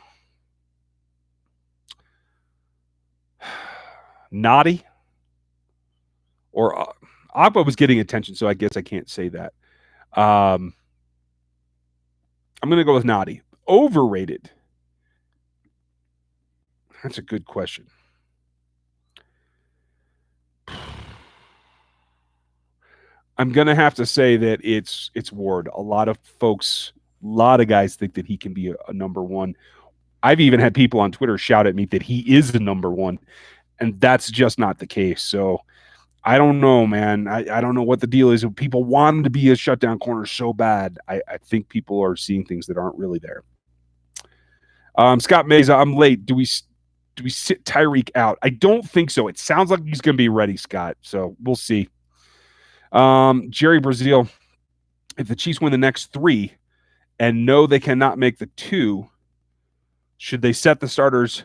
Naughty, or Agba was getting attention, so I guess I can't say that. I'm going to go with Naughty. Overrated. That's a good question. I'm going to have to say that it's Ward. A lot of guys think that he can be a number one. I've even had people on Twitter shout at me that he is the number one, and that's just not the case. So I don't know, man. I don't know what the deal is. People want him to be a shutdown corner so bad. I think people are seeing things that aren't really there. Scott Meza, I'm late. Do we sit Tyreek out? I don't think so. It sounds like he's going to be ready, Scott. So we'll see. Jerry Brazil, if the Chiefs win the next 3 and know they cannot make the 2, should they set the starters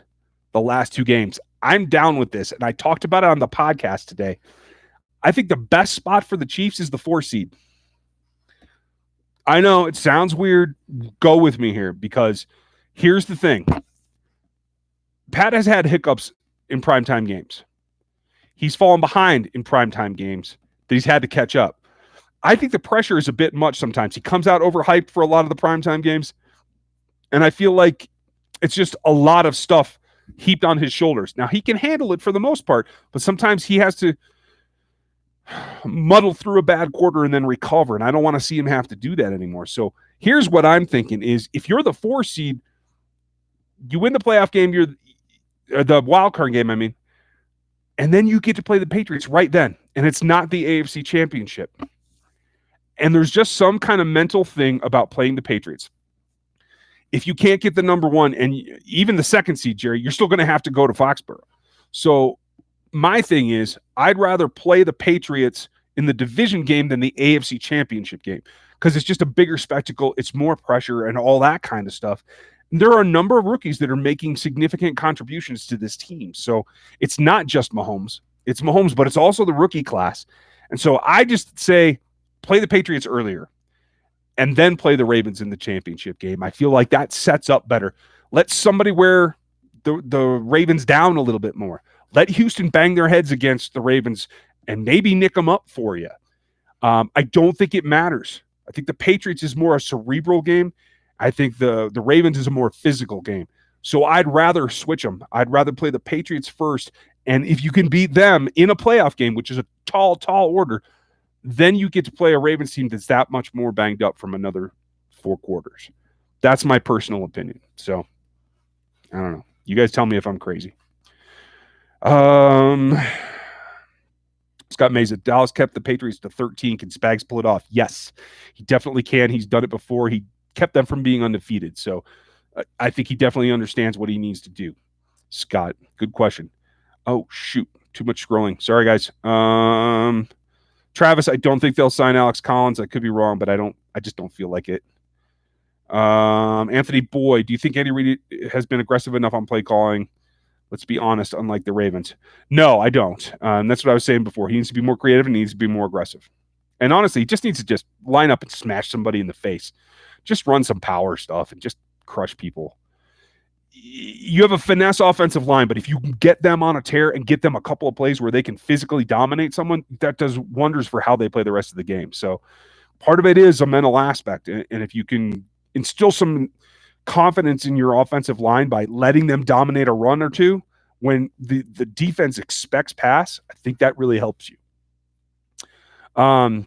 the last 2 games? I'm down with this, and I talked about it on the podcast today. I think the best spot for the Chiefs is the 4 seed. I know it sounds weird. Go with me here, because here's the thing. Pat has had hiccups in primetime games. He's fallen behind in primetime games that he's had to catch up. I think the pressure is a bit much sometimes. He comes out overhyped for a lot of the primetime games, and I feel like it's just a lot of stuff heaped on his shoulders. Now, he can handle it for the most part, but sometimes he has to muddle through a bad quarter and then recover, and I don't want to see him have to do that anymore. So here's what I'm thinking is, if you're the 4 seed, you win the playoff game, you're the wild card game, and then you get to play the Patriots right then, and it's not the AFC Championship. And there's just some kind of mental thing about playing the Patriots. If you can't get the number 1 and even the 2nd seed, Jerry, you're still going to have to go to Foxborough. So my thing is, I'd rather play the Patriots in the division game than the AFC Championship game, because it's just a bigger spectacle. It's more pressure and all that kind of stuff. And there are a number of rookies that are making significant contributions to this team. So it's not just Mahomes. It's Mahomes, but it's also the rookie class. And so I just say play the Patriots earlier and then play the Ravens in the championship game. I feel like that sets up better. Let somebody wear the Ravens down a little bit more. Let Houston bang their heads against the Ravens and maybe nick them up for you. I don't think it matters. I think the Patriots is more a cerebral game. I think the Ravens is a more physical game. So I'd rather switch them. I'd rather play the Patriots first. And if you can beat them in a playoff game, which is a tall order, then you get to play a Ravens team that's that much more banged up from another 4 quarters. That's my personal opinion. So I don't know. You guys tell me if I'm crazy. Scott Meza, Dallas kept the Patriots to 13. Can Spags pull it off? Yes, he definitely can. He's done it before. He kept them from being undefeated. So I think he definitely understands what he needs to do. Scott, good question. Oh, shoot. Too much scrolling. Sorry, guys. Travis, I don't think they'll sign Alex Collins. I could be wrong, but I just don't feel like it. Anthony Boyd, do you think Andy Reid has been aggressive enough on play calling? Let's be honest, unlike the Ravens. No, I don't. That's what I was saying before. He needs to be more creative and he needs to be more aggressive. And honestly, he just needs to just line up and smash somebody in the face. Just run some power stuff and just crush people. You have a finesse offensive line, but if you can get them on a tear and get them a couple of plays where they can physically dominate someone, that does wonders for how they play the rest of the game. So part of it is a mental aspect. And if you can instill some confidence in your offensive line by letting them dominate a run or two when the defense expects pass, I think that really helps you.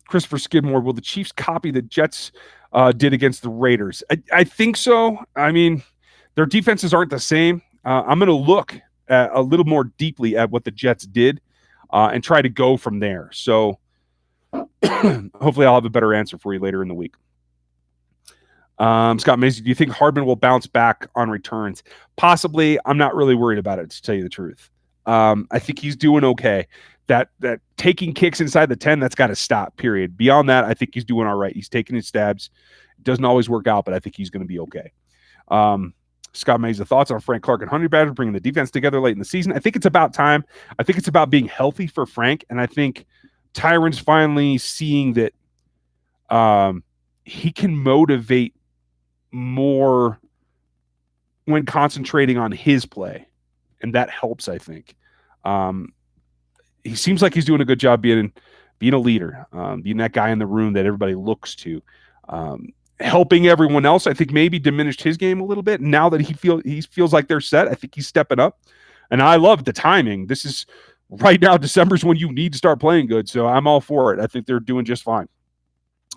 Christopher Skidmore, will the Chiefs copy the Jets did against the Raiders? I think so. I mean, their defenses aren't the same. I'm going to look a little more deeply at what the Jets did and try to go from there. So hopefully I'll have a better answer for you later in the week. Scott Macy, do you think Hardman will bounce back on returns? Possibly. I'm not really worried about it, to tell you the truth. I think he's doing okay. That taking kicks inside the 10, that's got to stop, period. Beyond that, I think he's doing all right. He's taking his stabs. It doesn't always work out, but I think he's going to be okay. Scott Mays, the thoughts on Frank Clark and Honey Badger bringing the defense together late in the season. I think it's about time. I think it's about being healthy for Frank, and I think Tyron's finally seeing that he can motivate more when concentrating on his play, and that helps, I think. He seems like he's doing a good job being a leader, being that guy in the room that everybody looks to. Helping everyone else, I think maybe diminished his game a little bit. Now that he feels like they're set, I think he's stepping up. And I love the timing. This is right now, December's when you need to start playing good. So I'm all for it. I think they're doing just fine.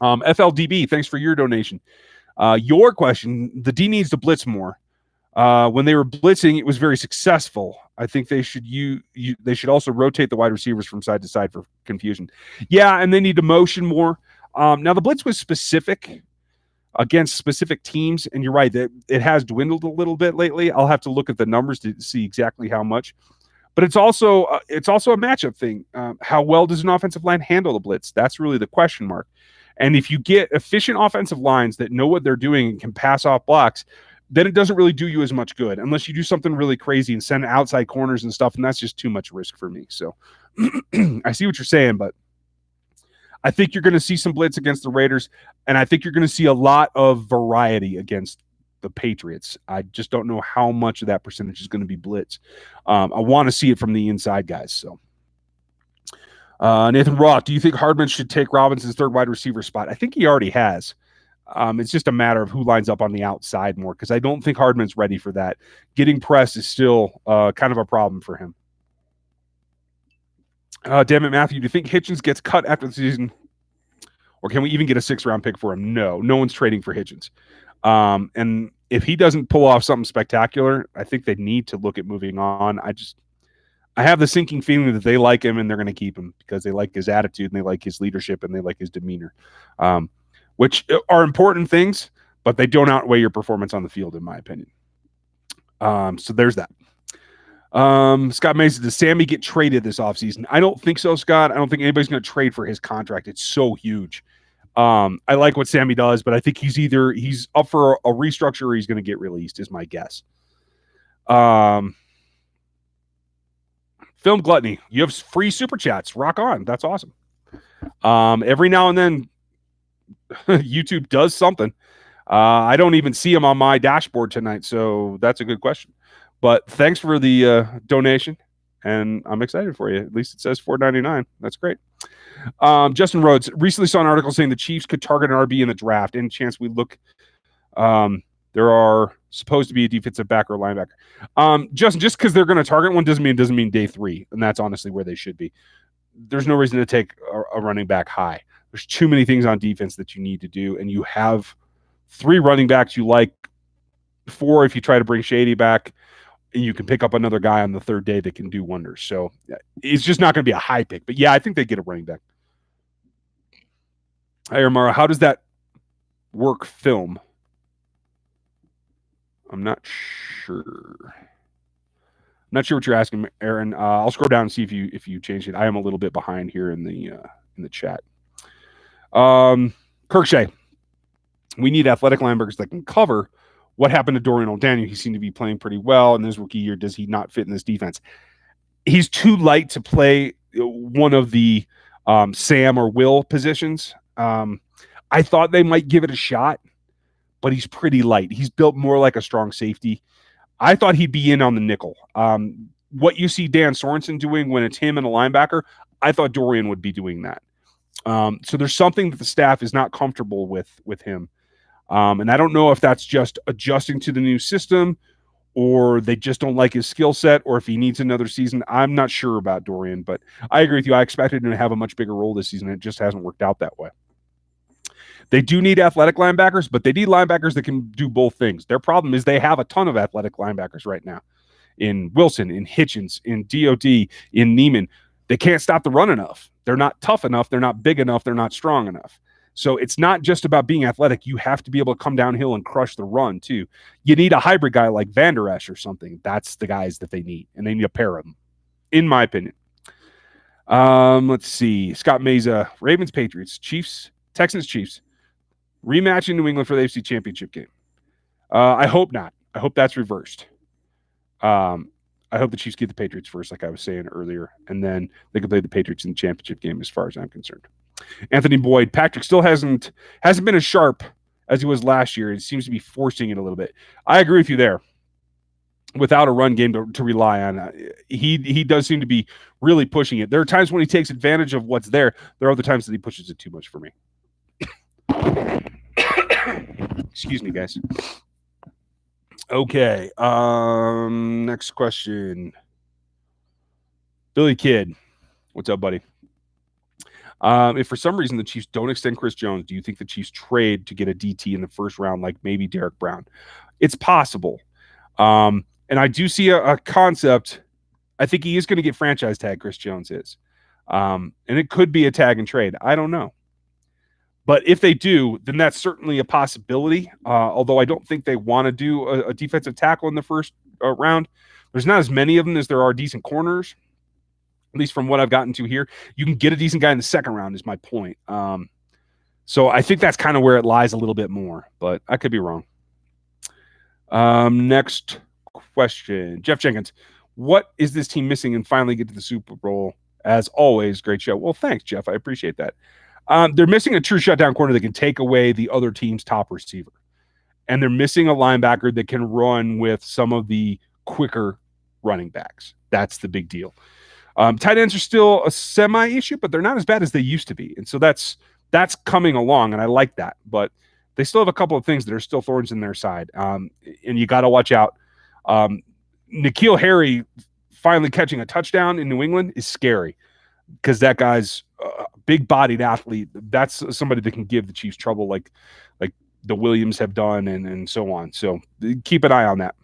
FLDB, thanks for your donation. Your question, the D needs to blitz more. When they were blitzing, it was very successful. I think they should they should also rotate the wide receivers from side to side for confusion. Yeah, and they need to motion more. Now, the blitz was specific against specific teams, and you're right, that it has dwindled a little bit lately. I'll have to look at the numbers to see exactly how much. But it's also a matchup thing. How well does an offensive line handle the blitz? That's really the question mark. And if you get efficient offensive lines that know what they're doing and can pass off blocks, then it doesn't really do you as much good unless you do something really crazy and send outside corners and stuff, and that's just too much risk for me. So I see what you're saying, but I think you're going to see some blitz against the Raiders, and I think you're going to see a lot of variety against the Patriots. I just don't know how much of that percentage is going to be blitz. I want to see it from the inside guys. So Nathan Roth, do you think Hardman should take Robinson's third wide receiver spot? I think he already has. It's just a matter of who lines up on the outside more, because I don't think Hardman's ready for that. Getting pressed is still kind of a problem for him. Damn it, Matthew, do you think Hitchens gets cut after the season? Or can we even get a 6th-round pick for him? No one's trading for Hitchens. And if he doesn't pull off something spectacular, I think they need to look at moving on. I have the sinking feeling that they like him and they're going to keep him because they like his attitude and they like his leadership and they like his demeanor, which are important things, but they don't outweigh your performance on the field, in my opinion. So there's that. Scott Mason, does Sammy get traded this offseason? I don't think so, Scott. I don't think anybody's going to trade for his contract. It's so huge. I like what Sammy does, but I think he's up for a restructure or he's going to get released, is my guess. Film Gluttony, you have free super chats. Rock on. That's awesome. Every now and then, YouTube does something. I don't even see them on my dashboard tonight, so that's a good question. But thanks for the donation, and I'm excited for you. At least it says $4.99. That's great. Justin Rhodes, recently saw an article saying the Chiefs could target an RB in the draft. Any chance we look? There are supposed to be a defensive back or linebacker. Just because they're going to target one doesn't mean day 3, and that's honestly where they should be. There's no reason to take a running back high. There's too many things on defense that you need to do, and you have 3 running backs you like, 4 if you try to bring Shady back, and you can pick up another guy on the 3rd day that can do wonders. So it's just not going to be a high pick. But, yeah, I think they get a running back. Hi, Mara, how does that work film? I'm not sure. I'm not sure what you're asking, Aaron. I'll scroll down and see if you changed it. I am a little bit behind here in the chat. Kirkshay, we need athletic linebackers that can cover. What happened to Dorian O'Daniel? He seemed to be playing pretty well in his rookie year. Does he not fit in this defense? He's too light to play one of the Sam or Will positions. I thought they might give it a shot, but he's pretty light. He's built more like a strong safety. I thought he'd be in on the nickel. What you see Dan Sorensen doing when it's him and a linebacker, I thought Dorian would be doing that. So there's something that the staff is not comfortable with him. And I don't know if that's just adjusting to the new system or they just don't like his skill set or if he needs another season. I'm not sure about Dorian, but I agree with you. I expected him to have a much bigger role this season. It just hasn't worked out that way. They do need athletic linebackers, but they need linebackers that can do both things. Their problem is they have a ton of athletic linebackers right now. In Wilson, in Hitchens, in DOD, in Neiman. They can't stop the run enough. They're not tough enough. They're not big enough. They're not strong enough. So it's not just about being athletic. You have to be able to come downhill and crush the run, too. You need a hybrid guy like Van Der Esch or something. That's the guys that they need, and they need a pair of them. in my opinion. Let's see. Scott Meza, Ravens, Patriots, Chiefs, Texans, Chiefs, rematch in New England for the AFC Championship game. I hope not. I hope that's reversed. I hope the Chiefs get the Patriots first, like I was saying earlier, and then they can play the Patriots in the championship game, as far as I'm concerned. Anthony Boyd, Patrick still hasn't been as sharp as he was last year. It seems to be forcing it a little bit. I agree with you there. Without a run game to rely on, he does seem to be really pushing it. There are times when he takes advantage of what's there. There are other times that he pushes it too much for me. Excuse me, guys. Okay. Next question. Billy Kidd. What's up, buddy? If for some reason the Chiefs don't extend Chris Jones, do you think the Chiefs trade to get a DT in the first round, like maybe Derek Brown? It's possible. And I do see a concept. I think he is going to get franchise tag, Chris Jones is. And it could be a tag and trade. I don't know. But if they do, then that's certainly a possibility. Although I don't think they want to do a defensive tackle in the first round. There's not as many of them as there are decent corners, at least from what I've gotten to here. You can get a decent guy in the second round is my point. So I think that's kind of where it lies a little bit more, but I could be wrong. Next question. Jeff Jenkins. What is this team missing and finally get to the Super Bowl? As always, great show. Well, thanks, Jeff. I appreciate that. They're missing a true shutdown corner that can take away the other team's top receiver. And they're missing a linebacker that can run with some of the quicker running backs. That's the big deal. Tight ends are still a semi-issue, but they're not as bad as they used to be. And so that's coming along, and I like that. But they still have a couple of things that are still thorns in their side. And you got to watch out. N'Keal Harry finally catching a touchdown in New England is scary because that guy's big-bodied athlete. That's somebody that can give the Chiefs trouble like the Williams have done and so on. So keep an eye on that.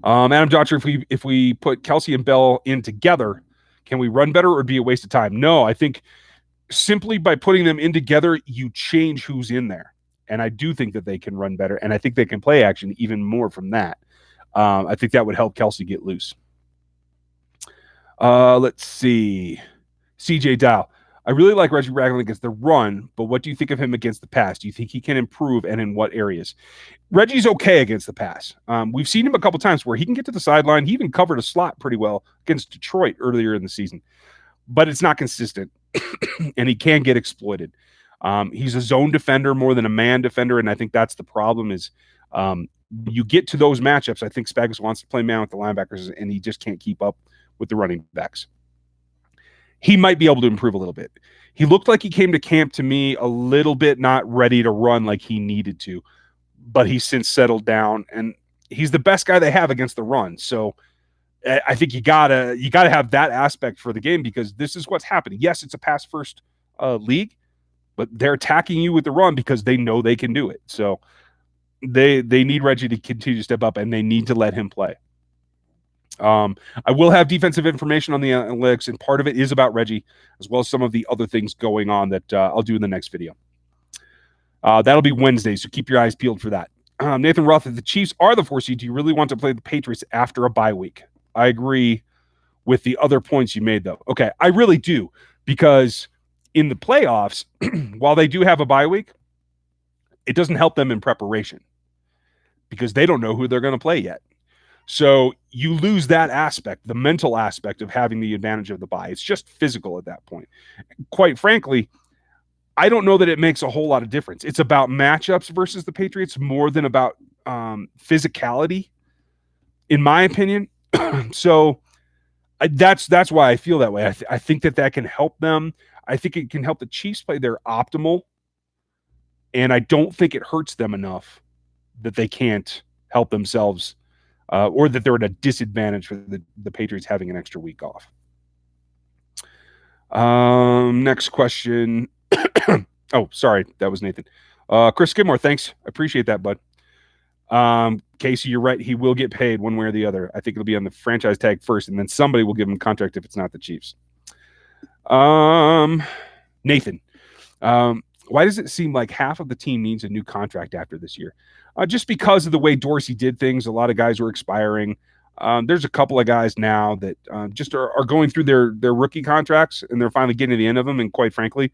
Adam Dotcher, if we put Kelsey and Bell in together, can we run better or be a waste of time? No, I think simply by putting them in together, you change who's in there. And I do think that they can run better, and I think they can play action even more from that. I think that would help Kelsey get loose. Let's see. CJ Dow. I really like Reggie Ragland against the run, but what do you think of him against the pass? Do you think he can improve, and in what areas? Reggie's okay against the pass. We've seen him a couple times where he can get to the sideline. He even covered a slot pretty well against Detroit earlier in the season, but it's not consistent, and he can get exploited. He's a zone defender more than a man defender, and I think that's the problem is you get to those matchups. I think Spags wants to play man with the linebackers, and he just can't keep up with the running backs. He might be able to improve a little bit. He looked like he came to camp to me a little bit not ready to run like he needed to, but he's since settled down, and he's the best guy they have against the run. So I think you gotta have that aspect for the game because this is what's happening. Yes, it's a pass first league, but they're attacking you with the run because they know they can do it. So they need Reggie to continue to step up, and they need to let him play. I will have defensive information on the analytics, and part of it is about Reggie, as well as some of the other things going on that I'll do in the next video. That'll be Wednesday, so keep your eyes peeled for that. Nathan Roth, if the Chiefs are the 4 seed, do you really want to play the Patriots after a bye week? I agree with the other points you made, though. Okay, I really do, because in the playoffs, while they do have a bye week, it doesn't help them in preparation because they don't know who they're going to play yet. So you lose that aspect, the mental aspect of having the advantage of the bye. It's just physical at that point. Quite frankly, I don't know that it makes a whole lot of difference. It's about matchups versus the Patriots more than about physicality, in my opinion. So that's why I feel that way. I think that can help them. I think it can help the Chiefs play their optimal, and I don't think it hurts them enough that they can't help themselves or that they're at a disadvantage for the Patriots having an extra week off. Next question. Oh, sorry. That was Nathan. Chris Skidmore, thanks. I appreciate that, bud. Casey, you're right. He will get paid one way or the other. I think it'll be on the franchise tag first, and then somebody will give him a contract if it's not the Chiefs. Nathan, why does it seem like half of the team needs a new contract after this year? Just because of the way Dorsey did things, a lot of guys were expiring. There's a couple of guys now that just are going through their rookie contracts, and they're finally getting to the end of them. And quite frankly,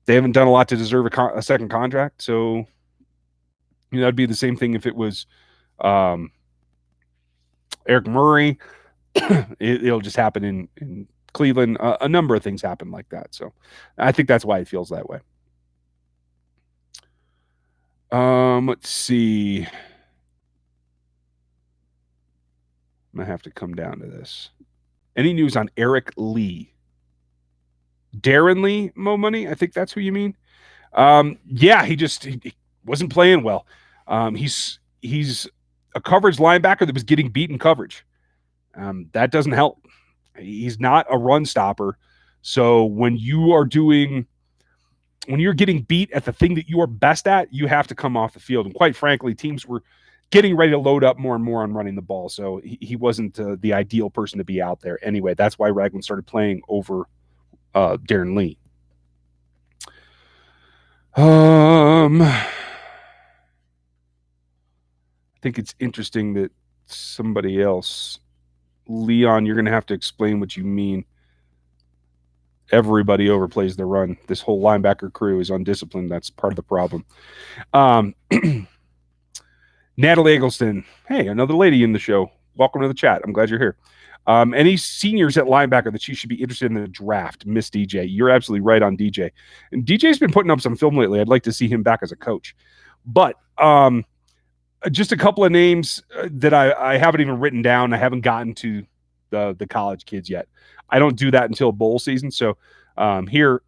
they haven't done a lot to deserve a second contract. So, that'd be the same thing if it was Eric Murray. It'll just happen in Cleveland. A number of things happen like that. So I think that's why it feels that way. Let's see. I'm going to have to come down to this. Any news on Eric Lee? Darren Lee, Mo Money? I think that's who you mean. Yeah, he wasn't playing well. He's a coverage linebacker that was getting beat in coverage. That doesn't help. He's not a run stopper. So when you're getting beat at the thing that you are best at, you have to come off the field. And quite frankly, teams were getting ready to load up more and more on running the ball. So he wasn't the ideal person to be out there anyway. That's why Ragland started playing over Darren Lee. I think it's interesting that somebody else, Leon, you're going to have to explain what you mean. Everybody overplays the run. This whole linebacker crew is undisciplined. That's part of the problem. Natalie Eggleston. Hey, another lady in the show. Welcome to the chat. I'm glad you're here. Any seniors at linebacker that you should be interested in the draft? Miss DJ. You're absolutely right on DJ. And DJ's been putting up some film lately. I'd like to see him back as a coach. But just a couple of names that I haven't even written down. I haven't gotten to the college kids yet. I don't do that until bowl season. So here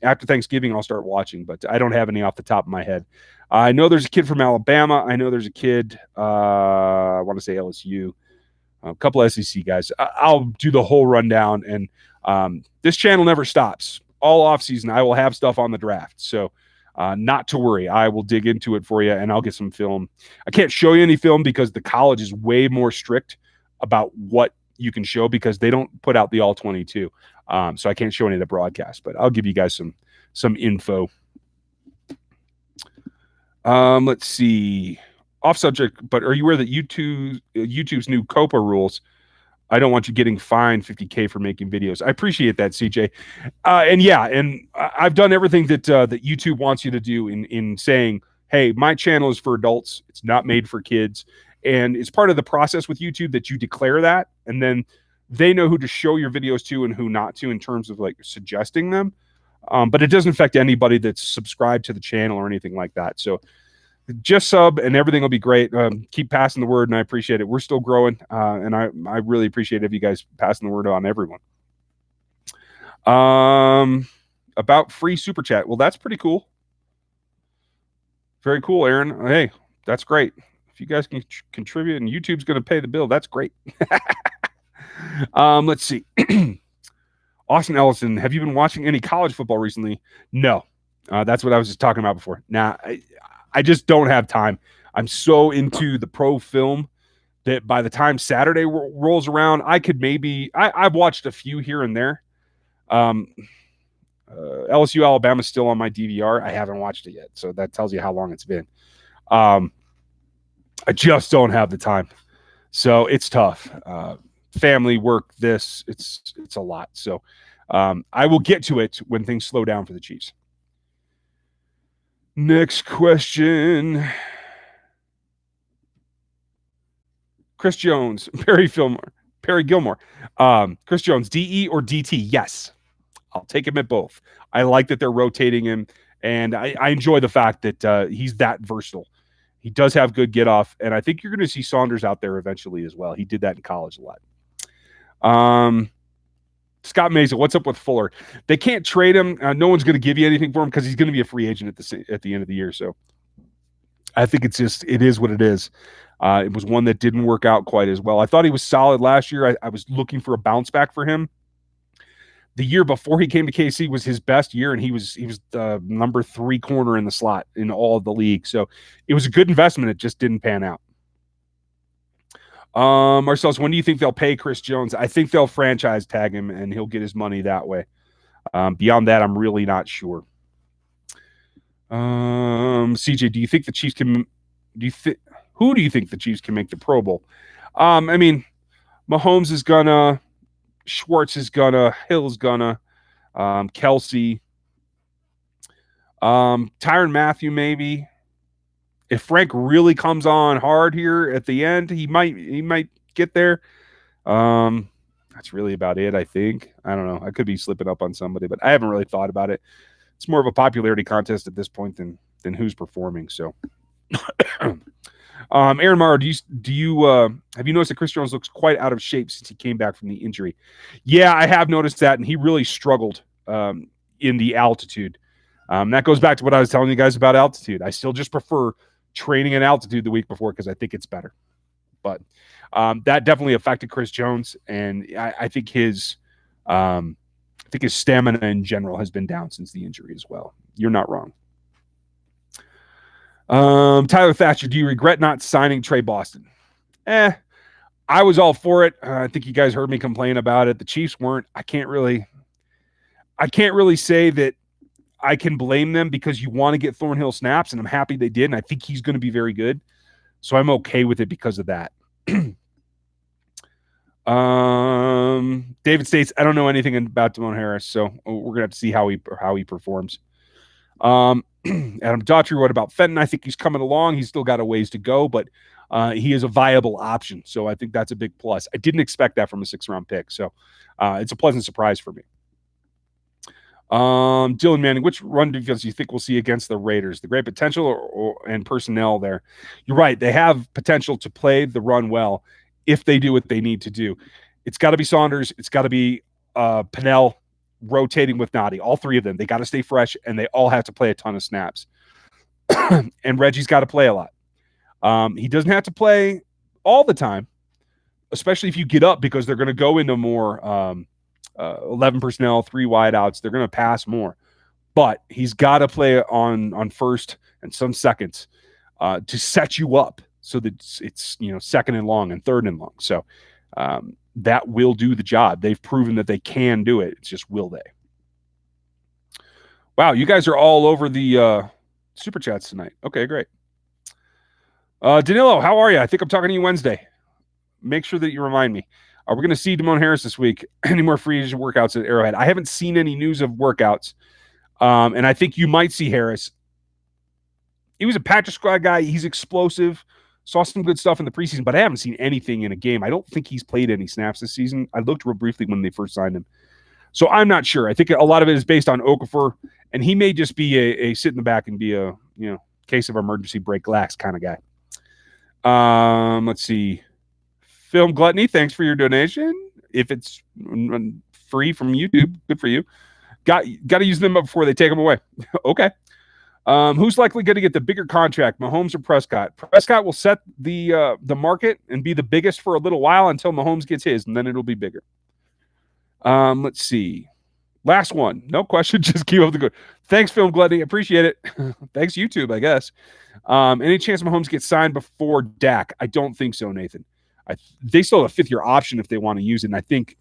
after Thanksgiving, I'll start watching, but I don't have any off the top of my head. I know there's a kid from Alabama. I know there's a kid, I want to say LSU, a couple of SEC guys. I'll do the whole rundown, and this channel never stops. All offseason, I will have stuff on the draft. So not to worry. I will dig into it for you, and I'll get some film. I can't show you any film because the college is way more strict about what you can show because they don't put out the all 22. So I can't show any of the broadcast, but I'll give you guys some info. Let's see. Off subject, but are you aware that YouTube's new COPA rules? I don't want you getting fined $50K for making videos. I appreciate that, CJ. And I've done everything that YouTube wants you to do in saying, hey, my channel is for adults. It's not made for kids. And it's part of the process with YouTube that you declare that, and then they know who to show your videos to and who not to in terms of like suggesting them. But it doesn't affect anybody that's subscribed to the channel or anything like that. So just sub and everything will be great. Keep passing the word, and I appreciate it. We're still growing, and I really appreciate if you guys passing the word on everyone. About free super chat. Well, that's pretty cool. Very cool, Aaron. Hey, that's great. If you guys can contribute and YouTube's going to pay the bill, that's great. Let's see. Austin Ellison, have you been watching any college football recently? No. That's what I was just talking about before. Nah, I just don't have time. I'm so into the pro film that by the time Saturday rolls around, I could maybe I've watched a few here and there. LSU Alabama's still on my DVR. I haven't watched it yet, so that tells you how long it's been. I just don't have the time, so it's tough. Family, work, it's a lot. So I will get to it when things slow down for the Chiefs. Next question. Chris Jones, Perry Gilmore. Chris Jones, DE or DT? Yes. I'll take him at both. I like that they're rotating him, and I enjoy the fact that he's that versatile. He does have good get off, and I think you're going to see Saunders out there eventually as well. He did that in college a lot. Scott Mesa, what's up with Fuller? They can't trade him. No one's going to give you anything for him because he's going to be a free agent at the end of the year. So I think it is what it is. It was one that didn't work out quite as well. I thought he was solid last year. I was looking for a bounce back for him. The year before he came to KC was his best year, and he was the number 3 corner in the slot in all of the league. So it was a good investment. It just didn't pan out. Marcellus, when do you think they'll pay Chris Jones? I think they'll franchise tag him, and he'll get his money that way. Beyond that, I'm really not sure. CJ, do you think the Chiefs can? Who do you think the Chiefs can make the Pro Bowl? I mean, Mahomes is gonna, Schwartz is gonna, Hill's gonna, Kelsey, Tyrann Mathieu maybe. If Frank really comes on hard here at the end, he might get there. That's really about it, I think. I don't know. I could be slipping up on somebody, but I haven't really thought about it. It's more of a popularity contest at this point than who's performing. So, Aaron Morrow, do you have you noticed that Chris Jones looks quite out of shape since he came back from the injury? Yeah, I have noticed that, and he really struggled in the altitude. That goes back to what I was telling you guys about altitude. I still just prefer training in altitude the week before because I think it's better. But that definitely affected Chris Jones, and I think his stamina in general has been down since the injury as well. You're not wrong. Tyler Thatcher, do you regret not signing Trey Boston? I was all for it. I think you guys heard me complain about it. The Chiefs weren't. I can't really say that I can blame them because you want to get Thornhill snaps, and I'm happy they did, and I think he's going to be very good. So I'm okay with it because of that. David states, I don't know anything about Damone Harris, so we're going to have to see how he performs. Adam Daughtry, what about Fenton? I think he's coming along. He's still got a ways to go, but he is a viable option. So I think that's a big plus. I didn't expect that from a 6th-round pick. So it's a pleasant surprise for me. Dylan Manning, which run defense do you think we'll see against the Raiders? The great potential and personnel there. You're right. They have potential to play the run well if they do what they need to do. It's got to be Saunders. It's got to be Pennell rotating with Noddy. All three of them. They got to stay fresh, and they all have to play a ton of snaps. And Reggie's got to play a lot. He doesn't have to play all the time, especially if you get up because they're going to go into more 11 personnel, 3 wideouts. They're going to pass more. But he's got to play on first and some seconds to set you up so that it's second and long and third and long. So that will do the job. They've proven that they can do it. It's just will they? Wow, you guys are all over the Super Chats tonight. Okay, great. Danilo, how are you? I think I'm talking to you Wednesday. Make sure that you remind me. Are we going to see Damone Harris this week? Any more free agent workouts at Arrowhead? I haven't seen any news of workouts. And I think you might see Harris. He was a practice squad guy. He's explosive. Saw some good stuff in the preseason, but I haven't seen anything in a game. I don't think he's played any snaps this season. I looked real briefly when they first signed him. So I'm not sure. I think a lot of it is based on Okafor, and he may just be a sit in the back and be a case of emergency break glass kind of guy. Let's see. Film Gluttony, thanks for your donation. If it's free from YouTube, good for you. Got to use them up before they take them away. Okay. Who's likely going to get the bigger contract, Mahomes or Prescott? Prescott will set the market and be the biggest for a little while until Mahomes gets his, and then it'll be bigger. Let's see. Last one. No question. Just keep up the good. Thanks, Film Gluttony. Appreciate it. Thanks, YouTube, I guess. Any chance Mahomes gets signed before Dak? I don't think so, Nathan. They still have a 5th-year option if they want to use it. And I think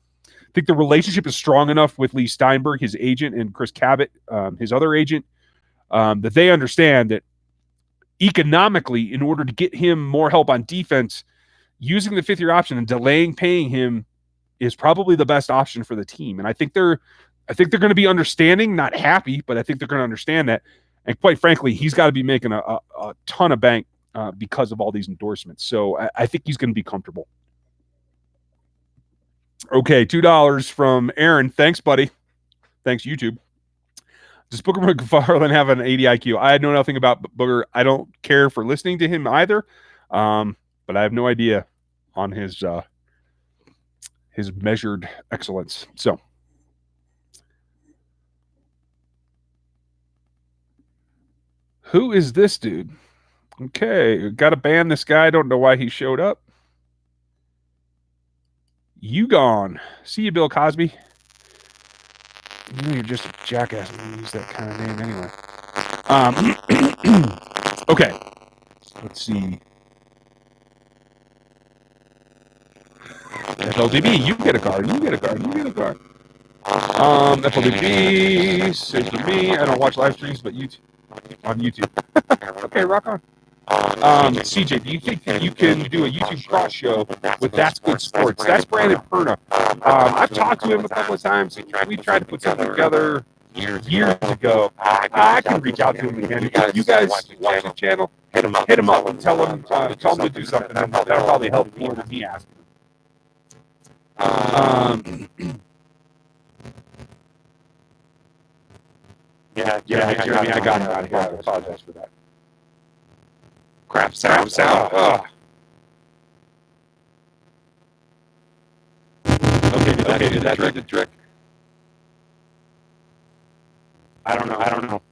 the relationship is strong enough with Lee Steinberg, his agent, and Chris Cabot, his other agent, that they understand that economically, in order to get him more help on defense, using the 5th-year option and delaying paying him is probably the best option for the team. And I think they're going to be understanding, not happy, but I think they're going to understand that. And quite frankly, he's got to be making a ton of bank because of all these endorsements. So I think he's going to be comfortable. Okay, $2 from Aaron. Thanks, buddy. Thanks, YouTube. Does Booger McFarland have an 80 IQ? I know nothing about Booger. I don't care for listening to him either, but I have no idea on his measured excellence. So, who is this dude? Okay, got to ban this guy. I don't know why he showed up. You gone. See you, Bill Cosby. You know you're just a jackass when you use that kind of name anyway. Okay. Let's see. FLDB, you get a card. You get a card. You get a card. FLDB, same for me. I don't watch live streams, but YouTube on YouTube. Okay, rock on. CJ, do you think that you can do a YouTube cross show with That's Good Sports? That's Brandon Perna. I've talked to him a couple of times. We tried to put something together years ago. I can reach out to him again. If you guys watch his channel, hit him up and tell him to do something. And that'll probably help more than me asking. Yeah, Jeremy, I got it out of here. I apologize for that. Crap sound. Okay, did that do the trick? I don't know.